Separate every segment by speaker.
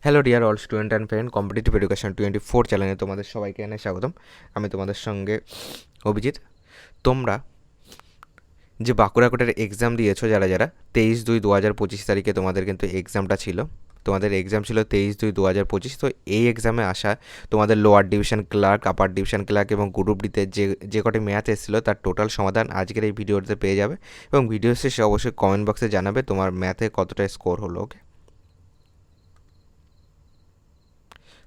Speaker 1: Hello dear all student and friend, competitive education 24 চ্যানেলে তোমাদের সবাইকে এনে স্বাগতম। আমি তোমাদের সঙ্গে অভিজিৎ। তোমরা যে বাঁকুড়া কোটের এক্সাম দিয়েছো, যারা 23/2/2025 তারিখে তোমাদের কিন্তু এক্সামটা ছিল। তোমাদের এক্সাম ছিল 23/2/2025। তো এই এক্সামে আসা তোমাদের lower division clerk, upper division clerk এবং গ্রুপ ডিতে যে কটি ম্যাথ এসেছিলো তার টোটাল সমাধান আজকের এই ভিডিওতে পেয়ে যাবে। এবং ভিডিও শেষে অবশ্যই কমেন্ট বক্সে জানাবে তোমার ম্যাথে কতটা স্কোর হলো। ওকে,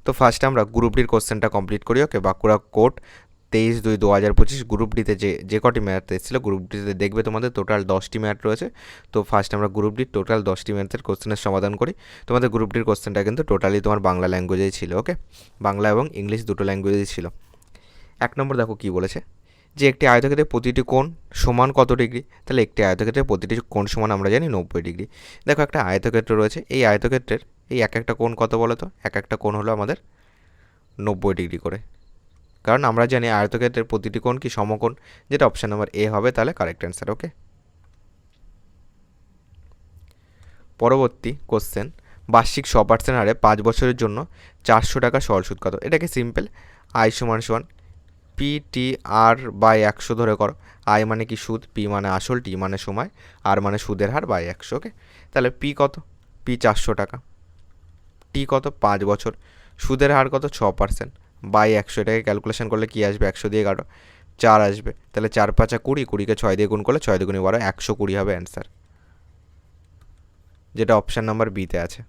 Speaker 1: তো ফার্স্টে আমরা গ্রুপ ডির কোশ্চেনটা কমপ্লিট করি। ওকে, বাঁকুড়া কোর্ট 23/2/2025 গ্রুপ ডিতে যে কটি ম্যাথ এসেছিলো, গ্রুপ ডিতে দেখবে তোমাদের টোটাল 10টি ম্যাথ রয়েছে। তো ফার্স্ট আমরা গ্রুপ ডির টোটাল 10টি ম্যাথের কোশ্চেনের সমাধান করি। তোমাদের গ্রুপ ডির কোশ্চেনটা কিন্তু টোটালি তোমার বাংলা ল্যাঙ্গুয়েজেই ছিল। ওকে, বাংলা এবং ইংলিশ দুটো ল্যাঙ্গুয়েজেই ছিল। 1 নম্বর দেখো কী বলেছে, যে একটি আয়তক্ষেত্রের প্রতিটি কোণ সমান কত ডিগ্রি। তাহলে একটি আয়তক্ষেত্রের প্রতিটি কোণ সমান আমরা জানি 90 ডিগ্রি। দেখো একটা আয়তক্ষেত্র রয়েছে, এই আয়তক্ষেত্রের এই এক একটা কোণ কত বলো তো? এক একটা কোণ হলো আমাদের 90 ডিগ্রি করে, কারণ আমরা জানি আয়তক্ষেত্রের প্রতিটি কোণ কি সমকোণ, যেটা অপশান নাম্বার এ হবে তাহলে কারেক্ট অ্যান্সার। ওকে, পরবর্তী কোশ্চেন, বার্ষিক 100% হারে 5 বছরের জন্য 400 টাকা সরল সুদ কত? এটাকে সিম্পল আই সমান সমান PTR/100 ধরে করো। আই মানে কি সুদ, পি মানে আসল, টি মানে সময়, আর মানে সুদের হার বাই 100। ওকে, তাহলে পি কত? পি 400 টাকা। টি কত? 5 বছর। সুদের হার কত? 6%। বাই 100, এটাকে ক্যালকুলেশন করলে কি আসবে? 100 দিয়ে কাটো, 4 আসবে। তাহলে 4×5 = 20, 20কে 6 দিয়ে গুণ করলে 6 2 12, 120 হবে অ্যান্সার, যেটা অপশান নাম্বার বিতে আছে।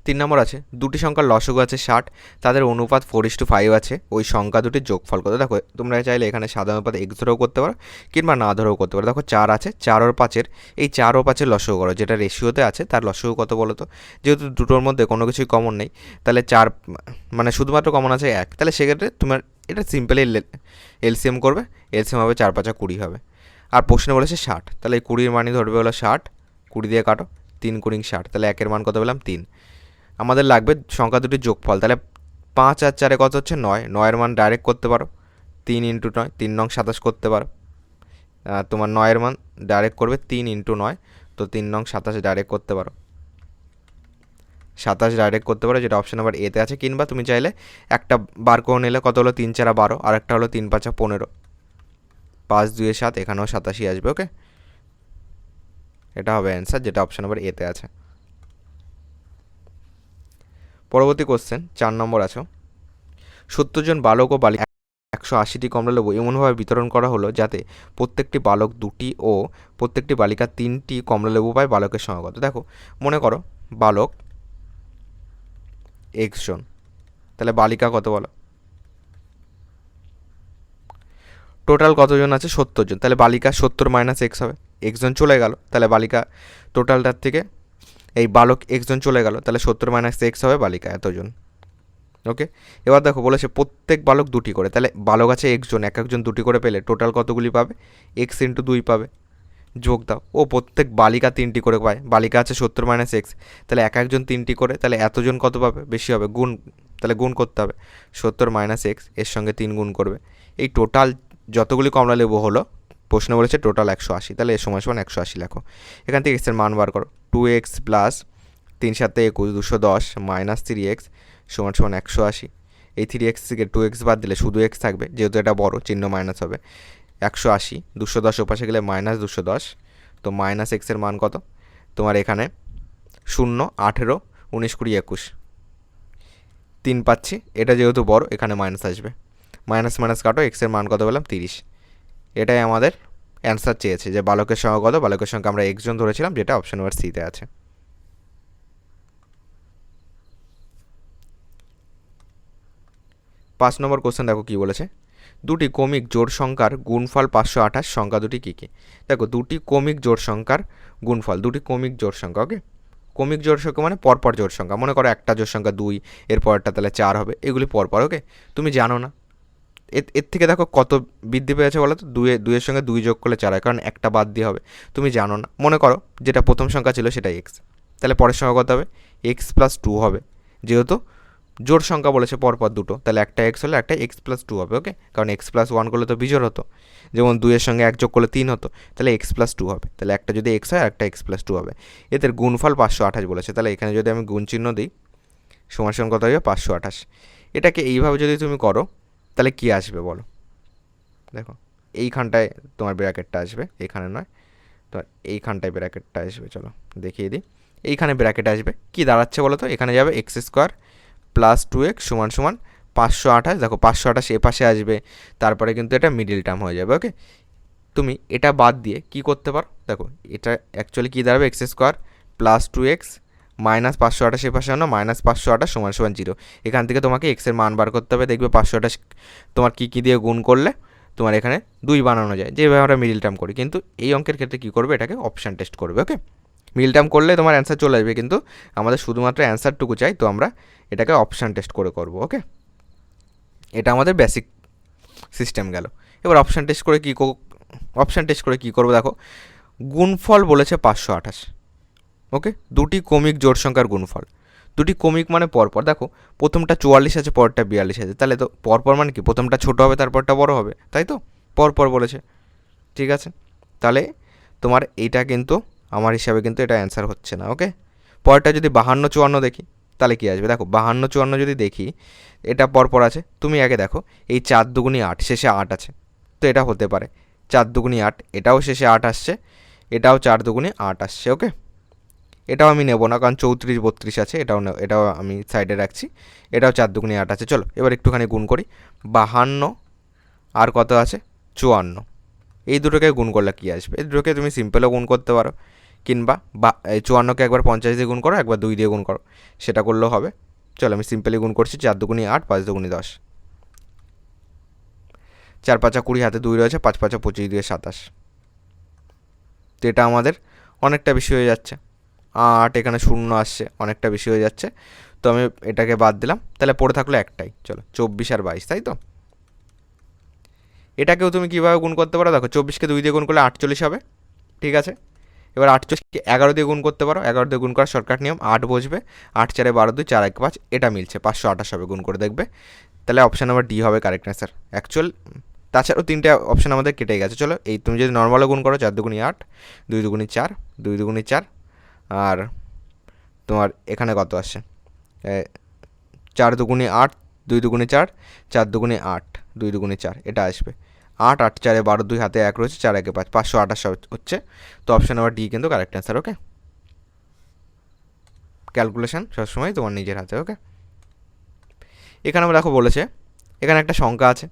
Speaker 1: 3 নম্বর আছে, দুটি সংখ্যার লসগু আছে 60, তাদের অনুপাত 4:5 আছে, ওই সংখ্যা দুটির যোগফল কত? দেখো তোমরা চাইলে এখানে সাধারণ অনুপাত x ধরেও করতে পারো কিংবা না ধরেও করতে পারো। দেখো 4 আছে, 4 আর 5-এর, এই 4 ও 5-এর লসগু করো, যেটা রেশিওতে আছে তার লসগু কত বলো তো? যেহেতু দুটোর মধ্যে কোনো কিছুই কমন নেই, তাহলে 4 মানে শুধুমাত্র কমন আছে 1, তাহলে সেক্ষেত্রে তোমার এটা সিম্পলি এলসিএম করবে। এলসিএম হবে 4×5 = 20 হবে। আর প্রশ্নে বলেছে 60, তাহলে এই 20-এর মানই ধরবে হলো 60, 20 দিয়ে কাটো, 3 × 60, তাহলে 1-এর মান কত পেলাম? 3। আমাদের লাগবে সংখ্যা দুটির যোগফল, তাহলে 5 আর 4 কত হচ্ছে? 9। 9-এর মান ডাইরেক্ট করতে পারো, 3 × 9, 3 নং 27 করতে পারো। তোমার 9-এর মান ডাইরেক্ট করবে 3 × 9, তো 3 নং 27 ডাইরেক্ট করতে পারো, 27 ডাইরেক্ট করতে পারো, যেটা অপশন নাম্বার এতে আছে। কিংবা তুমি চাইলে একটা বার করে নিলে কত হলো? 3 4 12, আর একটা হলো 3 5 15, 5 2 7, এখানেও 87 আসবে। ওকে, এটা হবে অ্যান্সার, যেটা অপশন নাম্বার এতে আছে। পরবর্তী কোশ্চেন 4 নম্বর আছে, 70 জন বালক ও বালিকা 180টি কমলালেবু এমনভাবে বিতরণ করা হলো যাতে প্রত্যেকটি বালক 2টি ও প্রত্যেকটি বালিকা 3টি কমলালেবু পায়। বালকের সংখ্যা কত? দেখো মনে করো বালক x জন, তাহলে বালিকা কত বলো? টোটাল কতজন আছে? 70 জন, তাহলে বালিকা 70 - x হবে। x জন চলে গেল, তাহলে বালিকা টোটালটার থেকে এই বালক x জন চলে গেল, তাহলে 70 - x হবে, বালিকা এতজন। ওকে, এবার দেখো বলেছে প্রত্যেক বালক 2টি করে, তাহলে বালক আছে x জন, এক একজন 2টি করে পেলে টোটাল কতগুলি পাবে? x × 2 পাবে। যোগ দাও, ও প্রত্যেক বালিকা 3টি করে পায়, বালিকা আছে 70 - x, তাহলে এক একজন 3টি করে, তাহলে এতজন কত পাবে? বেশি হবে, গুণ, তাহলে গুণ করতে হবে 70 - x, এর সঙ্গে 3 গুণ করবে। এই টোটাল যতগুলি কমলালেবু হলো, প্রশ্ন বলেছে টোটাল 180, তাহলে এর সমান সমান 180 লেখো। এখান থেকে এক্সের মান বার করো, 2x প্লাস 3 7 21 210 মাইনাস 3x সমান সমান 180। এই 3x থেকে 2x বাদ দিলে শুধু x থাকবে, যেহেতু এটা বড় চিহ্ন মাইনাস হবে। 180, 210 ওপাশে গেলে মাইনাস 210, তো মাইনাস এক্সের মান কত? তোমার এখানে 0 18 19 20 21, 3 পাচ্ছি, এটা যেহেতু বড় এখানে মাইনাস আসবে, মাইনাস মাইনাস কাটো, এক্সের মান কত পেলাম? 30। এটাই আমাদের অ্যান্সার চেয়েছে, যে বালকের সংখ্যা কত? বালকের সংখ্যা আমরা x জন ধরেছিলাম, যেটা অপশন নাম্বার সিতে আছে। 5 নম্বর কোশ্চেন দেখো কি বলেছে, দুটি কমিক জোড় সংখ্যার গুণফল 528, সংখ্যা দুটি কী কী? দেখো দুটি কমিক জোড় সংখ্যার গুণফল, দুটি কমিক জোড় সংখ্যা। ওকে, কমিক জোড় সংখ্যা মানে পরপর জোড় সংখ্যা, মনে করো একটা জোড় সংখ্যা 2, এর পরেরটা তাহলে 4 হবে, এগুলি পরপর। ওকে, তুমি জানো না, এর থেকে দেখো কত বৃদ্ধি পেয়েছে বলো তো? 2-এর সঙ্গে 2 যোগ করলে 4 হয়, কারণ একটা বাদ দিয়ে হবে। তুমি জানো না, মনে করো যেটা প্রথম সংখ্যা ছিল সেটা x, তাহলে পরের সংখ্যা কত হবে? x + 2 হবে, যেহেতু জোড় সংখ্যা বলেছে পরপর দুটো, তাহলে একটা এক্স হলে একটা এক্স প্লাস টু হবে। ওকে, কারণ এক্স প্লাস ওয়ান করলে তো বিজোড় হতো, যেমন 2-এর সঙ্গে 1 যোগ করলে 3 হতো, তাহলে এক্স প্লাস টু হবে। তাহলে একটা যদি এক্স হয় একটা এক্স প্লাস টু হবে। এদের গুণফল 528 বলেছে, তাহলে এখানে যদি আমি গুণ চিহ্ন দিই সমান সমান কত হবে 528। এটাকে এইভাবে যদি তুমি করো তাহলে কি আসবে বলো? দেখো এইখানটায় তোমার ব্র্যাকেটটা আসবে, এখানে নয়, তো এইখানটায় ব্র্যাকেটটা আসবে। চলো দেখিয়ে দিই, এইখানে ব্র্যাকেট আসবে, কি দাঁড়াচ্ছে বলো তো? এখানে যাবে এক্স স্কোয়ার প্লাস 2x সমান সমান 528। দেখো 528 এ পাশে আসবে, তারপরে কিন্তু এটা মিডিল টার্ম হয়ে যাবে। ওকে, তুমি এটা বাদ দিয়ে কি করতে পারো? দেখো এটা অ্যাকচুয়ালি কী দাঁড়াবে, x square plus 2x minus 528 এ পাশে আনো মাইনাস 528 সমান সমান 0। এখান থেকে তোমাকে এক্সের মান বার করতে হবে। দেখবে 528 তোমার কী দিয়ে গুণ করলে তোমার এখানে 2 বানানো যায়, যেভাবে আমরা মিডিল টার্ম করি। কিন্তু এই অঙ্কের ক্ষেত্রে কী করবে, এটাকে অপশান টেস্ট করবে। ওকে, মিডিল টার্ম করলে তোমার অ্যান্সার চলে আসবে, কিন্তু আমাদের শুধুমাত্র অ্যান্সারটুকু চাই, তো আমরা এটাকে অপশান টেস্ট করে করব। ওকে, এটা আমাদের বেসিক সিস্টেম গেল। এবার অপশান টেস্ট করে কী করবো? দেখো গুণফল বলেছে 528। ওকে, দুটি কমিক জোড় সংখ্যার গুণফল, দুটি কমিক মানে পরপর। দেখো প্রথমটা 44 আছে, পরটা 42 আছে, তাহলে তো পরপর মানে কি প্রথমটা ছোটো হবে তারপরটা বড় হবে, তাই তো? পরপর বলেছে, ঠিক আছে। তাহলে তোমার এইটা কিন্তু আমার হিসাবে কিন্তু এটা অ্যান্সার হচ্ছে না। ওকে, পরটা যদি 52-54 দেখি তাহলে কি আসবে? দেখো 52-54 যদি দেখি, এটা পরপর আছে। তুমি আগে দেখো এই 4 দুগুণি 8, শেষে 8 আছে, তো এটা হতে পারে 4 দুগুণি 8, এটাও শেষে 8 আসছে, এটাও 4 দুগুণি 8 আসছে। ওকে, এটাও আমি নেবো না, কারণ 34-32 আছে, এটাও আমি সাইডে রাখছি। এটাও 4 দুগুণি 8 আছে। চলো এবার একটুখানি গুণ করি, 52 আর কত আছে 54, এই দুটোকে গুণ করলে কী আসবে? এই দুটোকে তুমি সিম্পলও গুণ করতে পারো, কিংবা 54কে একবার 50 দিয়ে গুণ করো, একবার 2 দিয়ে গুণ করো, সেটা করলেও হবে। চলো আমি সিম্পলি গুণ করছি, 4 দুগুণি 8, 5 দুগুণি 10, 4 5 20, হাতে 2 রয়েছে, 5 5 25, 2 27। তো এটা আমাদের অনেকটা বেশি হয়ে যাচ্ছে, 8 এখানে 0 আসছে, অনেকটা বেশি হয়ে যাচ্ছে, তো আমি এটাকে বাদ দিলাম। তাহলে পড়ে থাকলো একটাই, চলো 24 আর 22, তাই তো? এটাকেও তুমি কীভাবে গুণ করতে পারো? দেখো 24কে 2 দিয়ে গুণ করলে 48 হবে, ঠিক আছে। এবার 48কে 11 দিয়ে গুণ করতে পারো, 11 দিয়ে গুণ করার শর্টকাট নিয়ম, 8 বসবে, 8 4 12 2 4 1 5, এটা মিলছে, 528 হবে, গুণ করে দেখবে। তাহলে অপশান নাম্বার ডি হবে কারেক্ট অ্যান্সার। অ্যাকচুয়াল তাছাড়াও 3টে অপশান আমাদের কেটে গেছে। চলো এই তুমি যদি নর্মালও গুণ করো, 4 দুগুণি 8, 2 দুগুণি 4, 2 দুগুণি 4, আর তোমার এখানে কত আসছে, 4 দুগুণি 8, 2 দুগুণি 4, 4 দুগুণি 8, 2 দুগুণি 4, এটা আসবে। 8 8 4 12 2, হাতে 1 রয়েছে, 4 1 5, 528 হচ্ছে। তো অপশান নাম্বার ডি কিন্তু কারেক্ট অ্যান্সার। ওকে, ক্যালকুলেশন সবসময় তোমার নিজের হাতে। ওকে, এখানে আমরা দেখো বলেছে এখানে একটা সংখ্যা আছে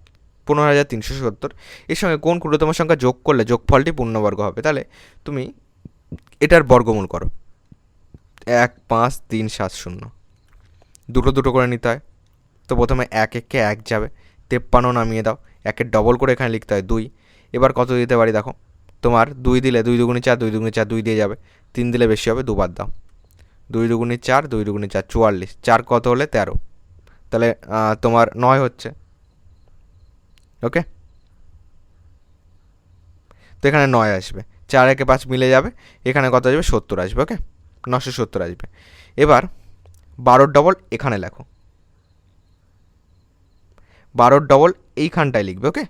Speaker 1: 15,370, এর সঙ্গে কোন ক্ষুদ্রতম সংখ্যা যোগ করলে যোগফলটি পূর্ণবর্গ হবে? তাহলে তুমি এটার বর্গমূল করো, 1 5 3 7 0, দুটো দুটো করে নিতে হয়। তো প্রথমে 1 1কে 1 যাবে, 53 নামিয়ে দাও, 1-এর ডবল করে এখানে লিখতে হয় 2। এবার কত দিতে পারি? দেখো তোমার 2 দিলে 2 দুগুণি 4, 2 দুগুণি 4, 2 দিয়ে যাবে, 3 দিলে বেশি হবে, 2 বাদ দাও, 2 দুগুণি 4, 2 দুগুণি 4, 44, 4 কত হলে 13, তাহলে তোমার 9 হচ্ছে। ওকে, তো এখানে 9 আসবে, 4 1 5 মিলে যাবে, এখানে কত আসবে 70 আসবে। ওকে, 970 আসবে। এবার 12 ডবল এখানে লেখো, 12 ডবল এইখানটায় লিখবে। ওকে,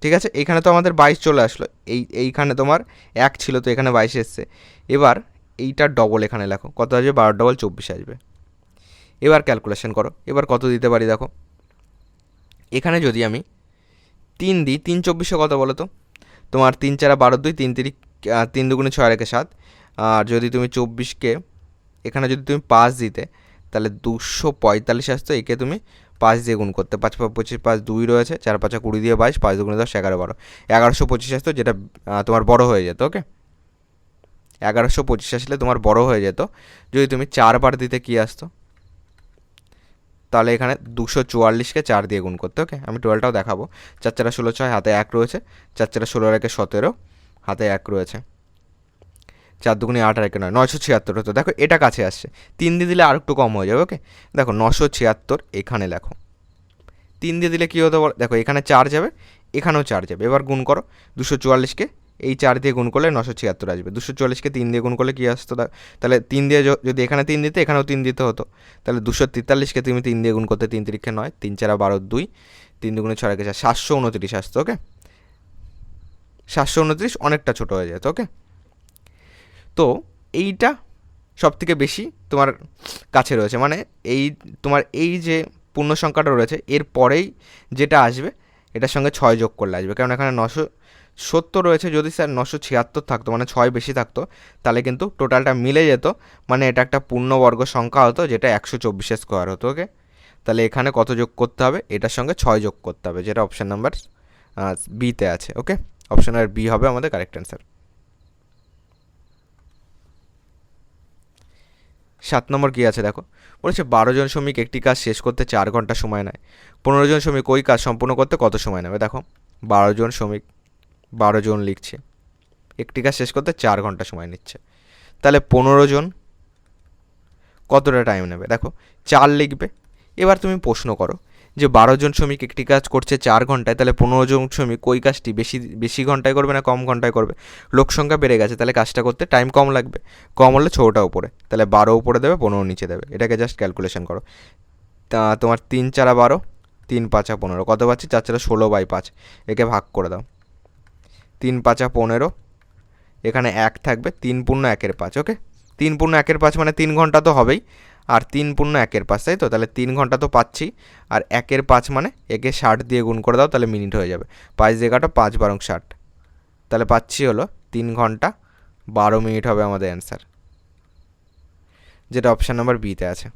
Speaker 1: ঠিক আছে। এইখানে তো আমাদের 22 চলে আসলো, এইখানে তোমার 1 ছিল, তো এখানে 22 এসছে। এবার এইটার ডবল এখানে লেখো, কত আসবে? 12 ডবল 24 আসবে। এবার ক্যালকুলেশন করো, এবার কত দিতে পারি? দেখো এখানে যদি আমি 3 দিই, 3 24 কত বলো তো? তোমার 3 4 12 2, 3 3 দুগুণে 6 আর 1 7, আর যদি তুমি 24কে এখানে যদি তুমি 5 দিতে তাহলে 245 আসতো। একে তুমি 5 দিয়ে গুণ করতে, 5 5 25, 5 2 রয়েছে, 4 5 20 দিয়ে 22, 5 দুগুণে 10 11 12, 1125 আসতো, যেটা তোমার বড় হয়ে যেত। ওকে, 1125 আসলে তোমার বড় হয়ে যেত। যদি তুমি 4 বার দিতে কি আসতো? তাহলে এখানে 244কে 4 দিয়ে গুণ করতে। ওকে, আমি টোটালটাও দেখাবো, 4 4 16 6, হাতে 1 রয়েছে, 4 4 16 আর 1 17, হাতে 1 রয়েছে, 4 দুগুণে 8 আর 1 9, 976 হতো। দেখো এটা কাছে আসছে, 3 দিয়ে দিলে আর একটু কম হয়ে যাবে। ওকে, দেখো 976 এখানে লেখো, 3 দিয়ে দিলে কী হতো? দেখো এখানে 4 যাবে, এখানেও 4 যাবে, এবার গুণ করো, 244কে এই 4 দিয়ে গুণ করলে 976 আসবে। 240কে 3 দিয়ে গুণ করলে কী আসতো? তাহলে 3 দিয়ে যদি এখানে 3 দিতে এখানেও 3 দিতে হতো, তাহলে 243কে তুমি 3 দিয়ে গুণ করতে 3 3 9, 3 4 12 2, 3 2 6 4 729 আসতো। ওকে, 729 অনেকটা ছোটো হয়ে যেত। ওকে, তো এইটা সব থেকে বেশি তোমার কাছে রয়েছে, মানে এই তোমার এই যে পূর্ণ সংখ্যাটা রয়েছে এর পরেই যেটা আসবে এটার সঙ্গে 6 যোগ করলে আসবে, কারণ এখানে 970 রয়েছে। যদি স্যার 976 থাকতো, মানে 6 বেশি থাকতো, তাহলে কিন্তু টোটালটা মিলে যেত, মানে এটা একটা পূর্ণবর্গ সংখ্যা হতো যেটা 124 স্কোয়ার হতো। ওকে, তাহলে এখানে কত যোগ করতে হবে? এটার সঙ্গে 6 যোগ করতে হবে, যেটা অপশান নাম্বার বিতে আছে। ওকে, অপশান নাম্বার বি হবে আমাদের কারেক্ট অ্যান্সার। 7 নম্বর কী আছে দেখো, বলেছে 12 জন শ্রমিক একটি কাজ শেষ করতে 4 ঘন্টা সময় নেয়। 15 জন শ্রমিক ওই কাজ সম্পূর্ণ করতে কত সময় নেবে? দেখো 12 জন শ্রমিক, 12 জন লিখছে, একটি কাজ শেষ করতে 4 ঘন্টা সময় নিচ্ছে, তাহলে 15 জন কতটা টাইম নেবে? দেখো 4 লিখবে। এবার তুমি প্রশ্ন করো যে 12 জন শ্রমিক একটি কাজ করছে 4 ঘন্টায়, তাহলে 15 জন শ্রমিক ওই কাজটি বেশি ঘন্টায় করবে না কম ঘন্টায় করবে? লোক সংখ্যা বেড়ে গেছে, তাহলে কাজটা করতে টাইম কম লাগবে, কম হলে 6টা উপরে, তাহলে 12 উপরে দেবে 15 নিচে দেবে। এটাকে জাস্ট ক্যালকুলেশন করো। তা তোমার 3 4 12, 3 5 15, কত পাচ্ছি? 4 4 16/5, একে ভাগ করে দাও। 3 5 15, এখানে 1 থাকবে, 3 পূর্ণ 1 5। ওকে, 3 পূর্ণ 1 5 মানে 3 ঘন্টা তো হবেই, আর 3 পূর্ণ 1 5, তাই তো? তাহলে 3 ঘন্টা তো পাচ্ছি, আর 1 5 মানে একে 60 দিয়ে গুণ করে দাও, তাহলে মিনিট হয়ে যাবে। 5 দিয়ে কাটো, 5 12 60, তাহলে পাচ্ছি হলো 3 ঘন্টা 12 মিনিট হবে আমাদের অ্যান্সার, যেটা অপশান নাম্বার বিতে আছে।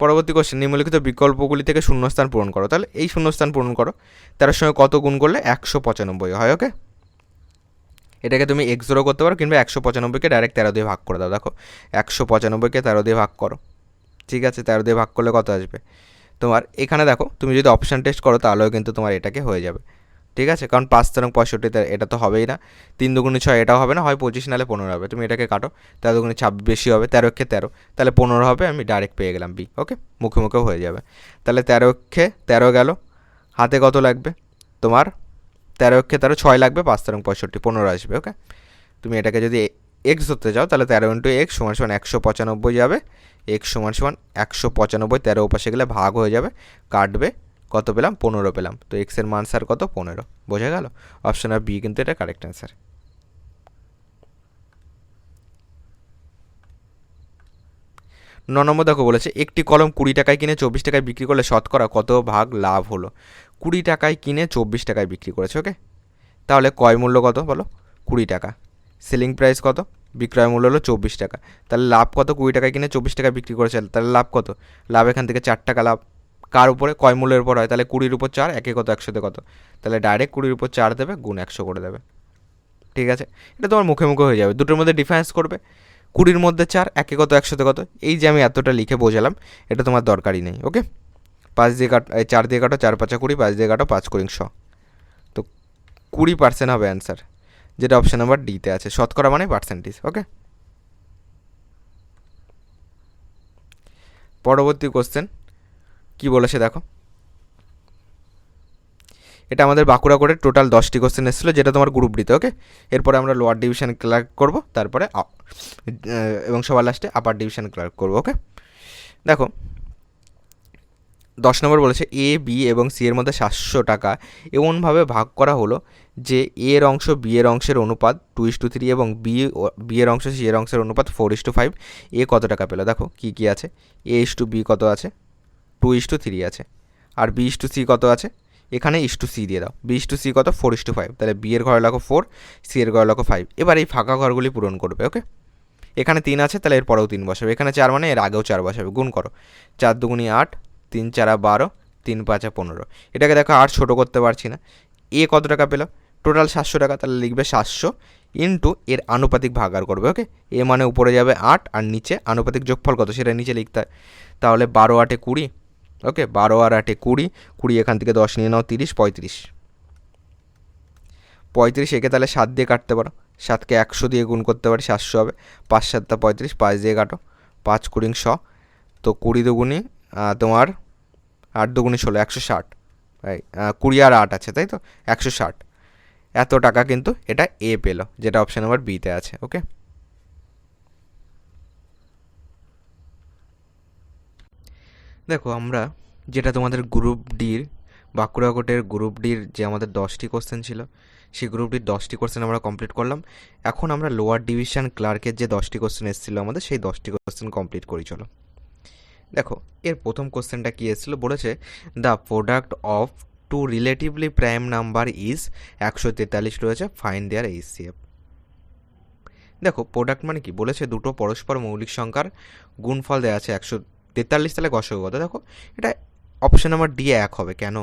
Speaker 1: পরবর্তী কোশ্চেন, নিম্নলিখিত বিকল্পগুলি থেকে শূন্যস্থান পূরণ করো। তাহলে এই শূন্যস্থান পূরণ করো, 13 সঙ্গে কত গুণ করলে 195 হয়? ওকে, এটাকে তুমি x0 করতে পারো, কিংবা 195কে ডাইরেক্ট 13 দিয়ে ভাগ করে দাও। দেখো 195কে 13 দিয়ে ভাগ করো, ঠিক আছে? 13 দিয়ে ভাগ করলে কত আসবে তোমার? এখানে দেখো তুমি যদি অপশান টেস্ট করো তাহলেও কিন্তু তোমার এটাকে হয়ে যাবে, ঠিক আছে? কারণ 5 13 65, এটা তো হবেই না। 3 2 6, এটাও হবে না, হয় 25 নাহলে 15 হবে। তুমি এটাকে কাটো, 13 2 26 বেশি হবে, 13 13, তাহলে 15 হবে। আমি ডাইরেক্ট পেয়ে গেলাম বি। ওকে, মুখে মুখেও হয়ে যাবে। তাহলে 13 13 গেল, হাতে কত লাগবে তোমার? 13 13 6 লাগবে, 5 13 65, 15 আসবে। ওকে, তুমি এটাকে যদি এক্স ধরতে যাও তাহলে 13 ইন্টু এক্স সমান সমান 195 যাবে, এক্স সমান সমান 195, 13 ওপাশে গেলে ভাগ হয়ে যাবে, কাটবে, কত পেলাম? 15 পেলাম। তো এক্সের মান স্যার কত? 15। বোঝা গেল? অপশন আর বি কিন্তু এটা কারেক্ট অ্যান্সার। 9 নম্বর দেখো, বলেছে একটি কলম 20 টাকায় কিনে 24 টাকায় বিক্রি করলে শতকরা কত ভাগ লাভ হলো? 20 টাকায় কিনে 24 টাকায় বিক্রি করেছে। ওকে, তাহলে ক্রয় মূল্য কত বলো? 20 টাকা। সেলিং প্রাইস কত? বিক্রয় মূল্য হলো 24 টাকা। তাহলে লাভ কত? 20 টাকায় কিনে 24 টাকায় বিক্রি করেছে, তাহলে লাভ কত? লাভ এখান থেকে 4 টাকা লাভ। কার উপরে? ক্রয় মূল্যের উপর হয়, তাহলে 20-র উপর 4, একে কত? 100-তে কত? তাহলে ডাইরেক্ট 20-র উপর 4 দেবে, গুণ 100 করে দেবে। ঠিক আছে, এটা তোমার মুখে মুখে হয়ে যাবে। দুটোর মধ্যে ডিফারেন্স করবে, 20-র মধ্যে 4, একে কত? 100-তে কত? এই যে আমি এতটা লিখে বোঝালাম, এটা তোমার দরকারই নেই। ওকে, 5 দিয়ে কাটো, 4 দিয়ে কাটো, 4 5 20, 5 দিয়ে কাটো, 5 20 100, তো 20% হবে অ্যান্সার, যেটা অপশন নাম্বার ডিতে আছে। শতকরা মানে পার্সেন্টেজ। ওকে, পরবর্তী কোশ্চেন কি বলেছে দেখো, এটা আমাদের বাঁকুড়া করে টোটাল 10টি কোশ্চেন এসেছিলো, যেটা তোমার গ্রুপ ডিতে। ওকে, এরপরে আমরা লোয়ার ডিভিশন ক্লার্ক করবো, তারপরে এবং সবার লাস্টে আপার ডিভিশন ক্লার্ক করবো। ওকে, দেখো 10 নম্বর বলেছে এ বি এবং সি এর মধ্যে 700 টাকা এমনভাবে ভাগ করা হলো যে এ এর অংশ বি এর অংশের অনুপাত 2:3 এবং বি এর অংশ সি এর অংশের অনুপাত 4:5। এ কত টাকা পেলো? দেখো কি কি আছে, a:b কত আছে? 2:3 আছে, আর b:c কত আছে? এখানে c দিয়ে দাও। b:c কত? 4:5, তাহলে বি এর ঘরে লাগো 4, সি এর ঘরে লাগো 5। এবার এই ফাঁকা ঘরগুলি পূরণ করবে। ওকে, এখানে 3 আছে, তাহলে এর পরেও 3 বসাবে, এখানে 4 মানে এর আগেও 4 বসাবে, গুণ করো। 4 2 8, 3 4 12, 3 5 15। এটাকে দেখো আর ছোটো করতে পারছি না। এ কত টাকা পেলো? টোটাল 700 টাকা, তাহলে লিখবে 700 ইন্টু এর আনুপাতিক ভাগার করবে। ওকে, এ মানে উপরে যাবে 8, আর নিচে আনুপাতিক যোগফল কত সেটা নিচে লিখতে হয়। তাহলে 12 8 20। ওকে, 12 আর 8 20, 20 এখান থেকে 10 নিয়ে নাও, 30 35। 35 একে তাহলে 7 দিয়ে কাটতে পারো, 7কে 100 দিয়ে গুণ করতে পারি, 700 হবে। 5 7 35, 5 দিয়ে কাটো, 5 20 100, তো 20 দুগুণি তোমার 8 দুগুণি 16, 160। 20 আর 8 আছে, তাই তো 160, এত টাকা কিন্তু এটা এ পেলো, যেটা অপশন নাম্বার বিতে আছে। ওকে, দেখো আমরা যেটা তোমাদের গ্রুপ ডির বাঁকুড়া কোটের গ্রুপ ডির যে আমাদের 10টি কোশ্চেন ছিল, সেই গ্রুপ ডির 10টি কোশ্চেন আমরা কমপ্লিট করলাম। এখন আমরা লোয়ার ডিভিশন ক্লার্কের যে 10টি কোশ্চেন এসেছিলো আমাদের, সেই 10টি কোশ্চেন কমপ্লিট করি চলো। দেখো এর প্রথম কোশ্চেনটা কি এসেছিল, বলেছে the product of two relatively prime number is 143 রয়েছে, ফাইন্ড দেয়ার এইচসিএফ। দেখো প্রোডাক্ট মানে কি, বলেছে দুটো পরস্পর মৌলিক সংখ্যার গুণফল দেওয়া আছে 143, তাহলে গসগু কত? দেখো এটা অপশন নাম্বার ডি 1 হবে। কেন?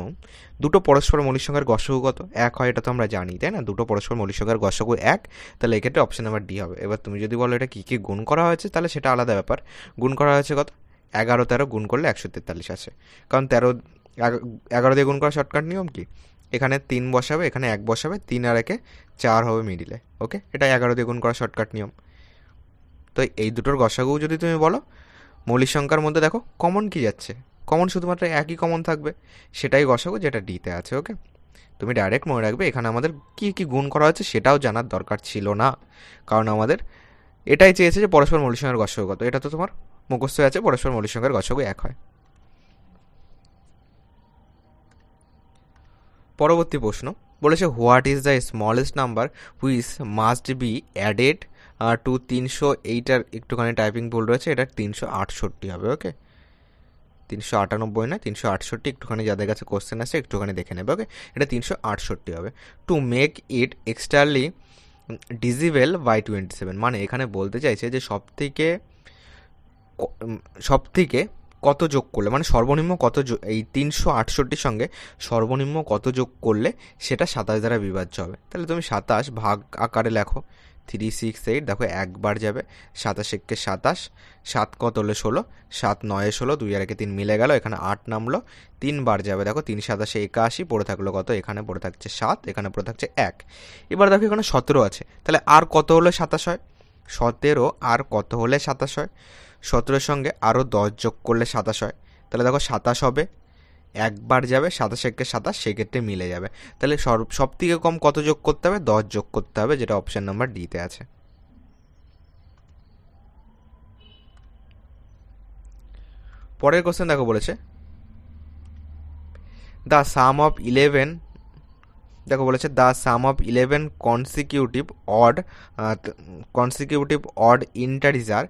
Speaker 1: দুটো পরস্পর মৌলিক সংখ্যার গসগু কত? 1 হয়, এটা তো আমরা জানি, তাই না? দুটো পরস্পর মৌলিক সংখ্যার গসগু 1, তাহলে এক্ষেত্রে অপশন নাম্বার ডি হবে। এবার তুমি যদি বলো এটা কী কী গুণ করা হয়েছে, তাহলে সেটা আলাদা ব্যাপার। গুণ করা হয়েছে কত? 11 13 গুণ করলে 143 আসে, কারণ 11 দিয়ে গুণ করা শর্টকাট নিয়ম কি, এখানে 3 বসাবে, এখানে 1 বসাবে, 3 আর 1 4 হবে মিডিলে। ওকে, এটা 11 দিয়ে গুণ করা শর্টকাট নিয়ম। তো এই দুটোর গসাগু যদি তুমি বলো, মৌলিক সংখ্যার মধ্যে দেখো কমন কি যাচ্ছে, কমন শুধুমাত্র একই কমন থাকবে, সেটাই গসাগু, যেটা ডিতে আছে। ওকে, তুমি ডাইরেক্ট মনে রাখবে এখানে আমাদের কি কি গুণ করা হচ্ছে সেটাও জানার দরকার ছিল না, কারণ আমাদের এটাই চেয়েছে যে পরস্পর মৌলিক সংখ্যার গসাগু কত, এটা তো তোমার মুখস্থ আছে, পরস্পর মৌলিক সংখ্যার গসাগু 1 হয়। পরবর্তী প্রশ্ন বলেছে what is the smallest number which must be added to 300, এইটার একটুখানি টাইপিং ভুল রয়েছে, এটা 368 হবে। ওকে, 398 না, 368, একটুখানি যাদের কাছে কোশ্চেন আছে একটুখানি দেখে নেবে। ওকে, এটা 368 হবে। To make it exactly divisible by 27, মানে এখানে বলতে চাইছে যে সব থেকে কত যোগ করলে, মানে সর্বনিম্ন কত এই 368 সঙ্গে সর্বনিম্ন কত যোগ করলে সেটা 27 দ্বারা বিভাজ্য হবে। তাহলে তুমি 27 ভাগ আকারে লেখো, 368, দেখো একবার যাবে, 27 একে 27, 7 কত হলে 16, 7 9 16, 2 আর 1 3 মিলে গেল, এখানে 8 নামলো, 3 বার যাবে, দেখো 3 27 81, পড়ে থাকলো কত, এখানে পড়ে থাকছে 7, এখানে পড়ে থাকছে 1। এবার দেখো এখানে 17 আছে, তাহলে আর কত হলে 27 হয়? 17 আর কত হলে 27 হয়? 17-এর সঙ্গে আরও 10 যোগ করলে 27 হয়, তাহলে দেখো 27 হবে, একবার যাবে, 27 একে 27, সেক্ষেত্রে মিলে যাবে। তাহলে সব থেকে কম কত যোগ করতে হবে? 10 যোগ করতে হবে, যেটা অপশন নাম্বার ডিতে আছে। পরের কোশ্চেন দেখো, বলেছে দ্য সাম অফ 11, দেখো বলেছে the sum of 11 consecutive odd integer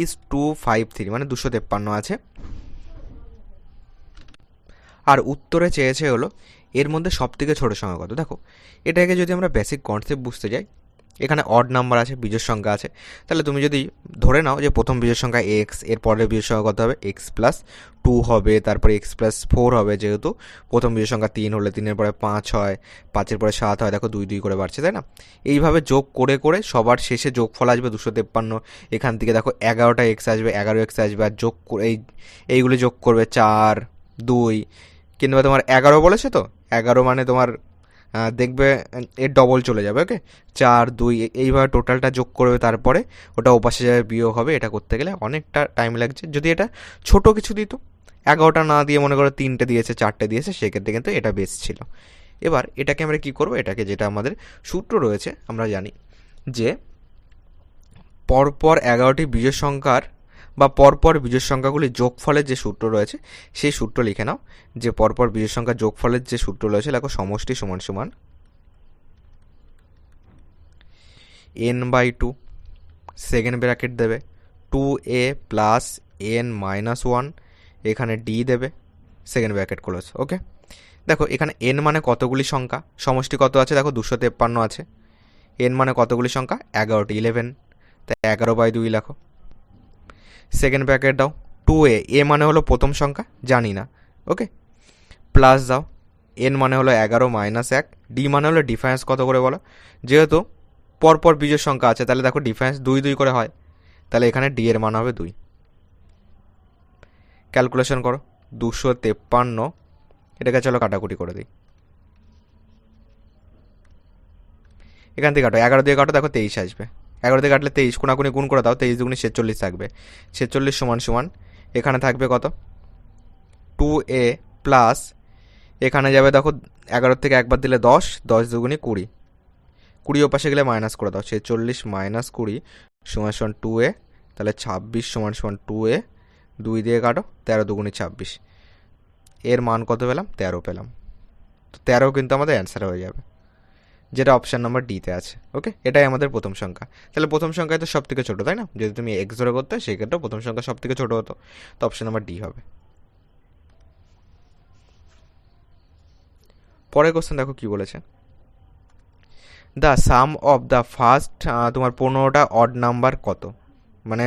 Speaker 1: is 253, মানে 253 আছে। আর উত্তরে চেয়েছে হলো এর মধ্যে সব থেকে ছোটো সংখ্যা কত। দেখো এটাকে যদি আমরা বেসিক কনসেপ্ট বুঝতে যাই, এখানে অড নাম্বার আছে, বিজোড় সংখ্যা আছে, তাহলে তুমি যদি ধরে নাও যে প্রথম বিজোড় সংখ্যা এক্স, এর পরের বিজোড় সংখ্যা কত হবে? x+2 হবে, তারপরে x+4 হবে, যেহেতু প্রথম বিজোড় সংখ্যা 3 হলে 3-এর পরে 5 হয়, 5-এর পরে 7 হয়, দেখো 2 2 করে বাড়ছে, তাই না? এইভাবে যোগ করে করে সবার শেষে যোগফল আসবে 253। এখান থেকে দেখো 11টা এক্স আসবে, 11x আসবে, আর যোগ করে এইগুলো যোগ করবে 4 2, কিন্তু তোমার 11 বলেছে তো, 11 মানে তোমার দেখবে এর ডবল চলে যাবে। ওকে, 4 2 এইভাবে টোটালটা যোগ করবে, তারপরে ওটা ওপাশে যাবে, বিয়োগ হবে। এটা করতে গেলে অনেকটা টাইম লাগছে। যদি এটা ছোট কিছু দিত, 11টা না দিয়ে মনে করো 3টে দিয়েছে, 4টে দিয়েছে, সেক্ষেত্রে কিন্তু এটা বেশ ছিল। এবার এটাকে আমরা কি করব, এটাকে যেটা আমাদের সূত্র রয়েছে আমরা জানি যে পরপর 11টি বিজোড় সংখ্যার বা পরপর বিজোড় সংখ্যাগুলির যোগফলের যে সূত্র রয়েছে সেই সূত্র লিখে নাও। যে পরপর বিজোড় সংখ্যার যোগফলের যে সূত্র রয়েছে, দেখো সমষ্টি সমান সমান n/2, সেকেন্ড ব্র্যাকেট দেবে 2a প্লাস n-1, এখানে d দেবে, সেকেন্ড ব্র্যাকেট ক্লোজ। ওকে, দেখো এখানে n মানে কতগুলি সংখ্যা, সমষ্টি কত আছে, দেখো 253 আছে। n মানে কতগুলি সংখ্যা? 11টি, 11, তাই 11/2 লেখো। সেকেন্ড ব্র্যাকেট দাও 2a, এ মানে হলো প্রথম সংখ্যা, জানি না। ওকে, প্লাস দাও, n মানে হলো 11 - 1, d মানে হলো ডিফারেন্স কত করে বলো, যেহেতু পরপর বিজোড় সংখ্যা আছে, তাহলে দেখো ডিফারেন্স 2 2 করে হয়, তাহলে এখানে d এর মান হবে 2। ক্যালকুলেশন করো, 253, এটাকে চলো কাটাকুটি করে দিই। এখান থেকে কাটো, 11 দিয়ে কাটো, দেখো 23 আসবে। 11 দিয়ে কাটলে 23, কোনাকুনি গুণ করে দাও, 23 দুগুণে 46 থাকবে। 46 সমান সমান এখানে থাকবে কত? 2a প্লাস এখানে যাবে দেখো 11 থেকে একবার দিলে 10, 10 দুগুণি 20, 20 ওপাশে গেলে মাইনাস করে দাও, 46 মাইনাস 20 সমান সমান 2a, তাহলে 26 সমান সমান 2a, 2 দিয়ে কাটো, 13 দুগুণি 26, এর মান কত পেলাম? 13 পেলাম। তো 13 কিন্তু আমাদের অ্যান্সার হয়ে যাবে, যেটা অপশান নাম্বার ডিতে আছে। ওকে, এটাই আমাদের প্রথম সংখ্যা। তাহলে প্রথম সংখ্যায় তো সব থেকে ছোটো, তাই না? যদি তুমি এক্স ধরে করতে সেক্ষেত্রে প্রথম সংখ্যা সব থেকে ছোটো হতো, তো অপশান নাম্বার ডি হবে। পরের কোশ্চেন দেখো কি বলেছে, the sum of the first, তোমার 15টা অড নাম্বার কত? মানে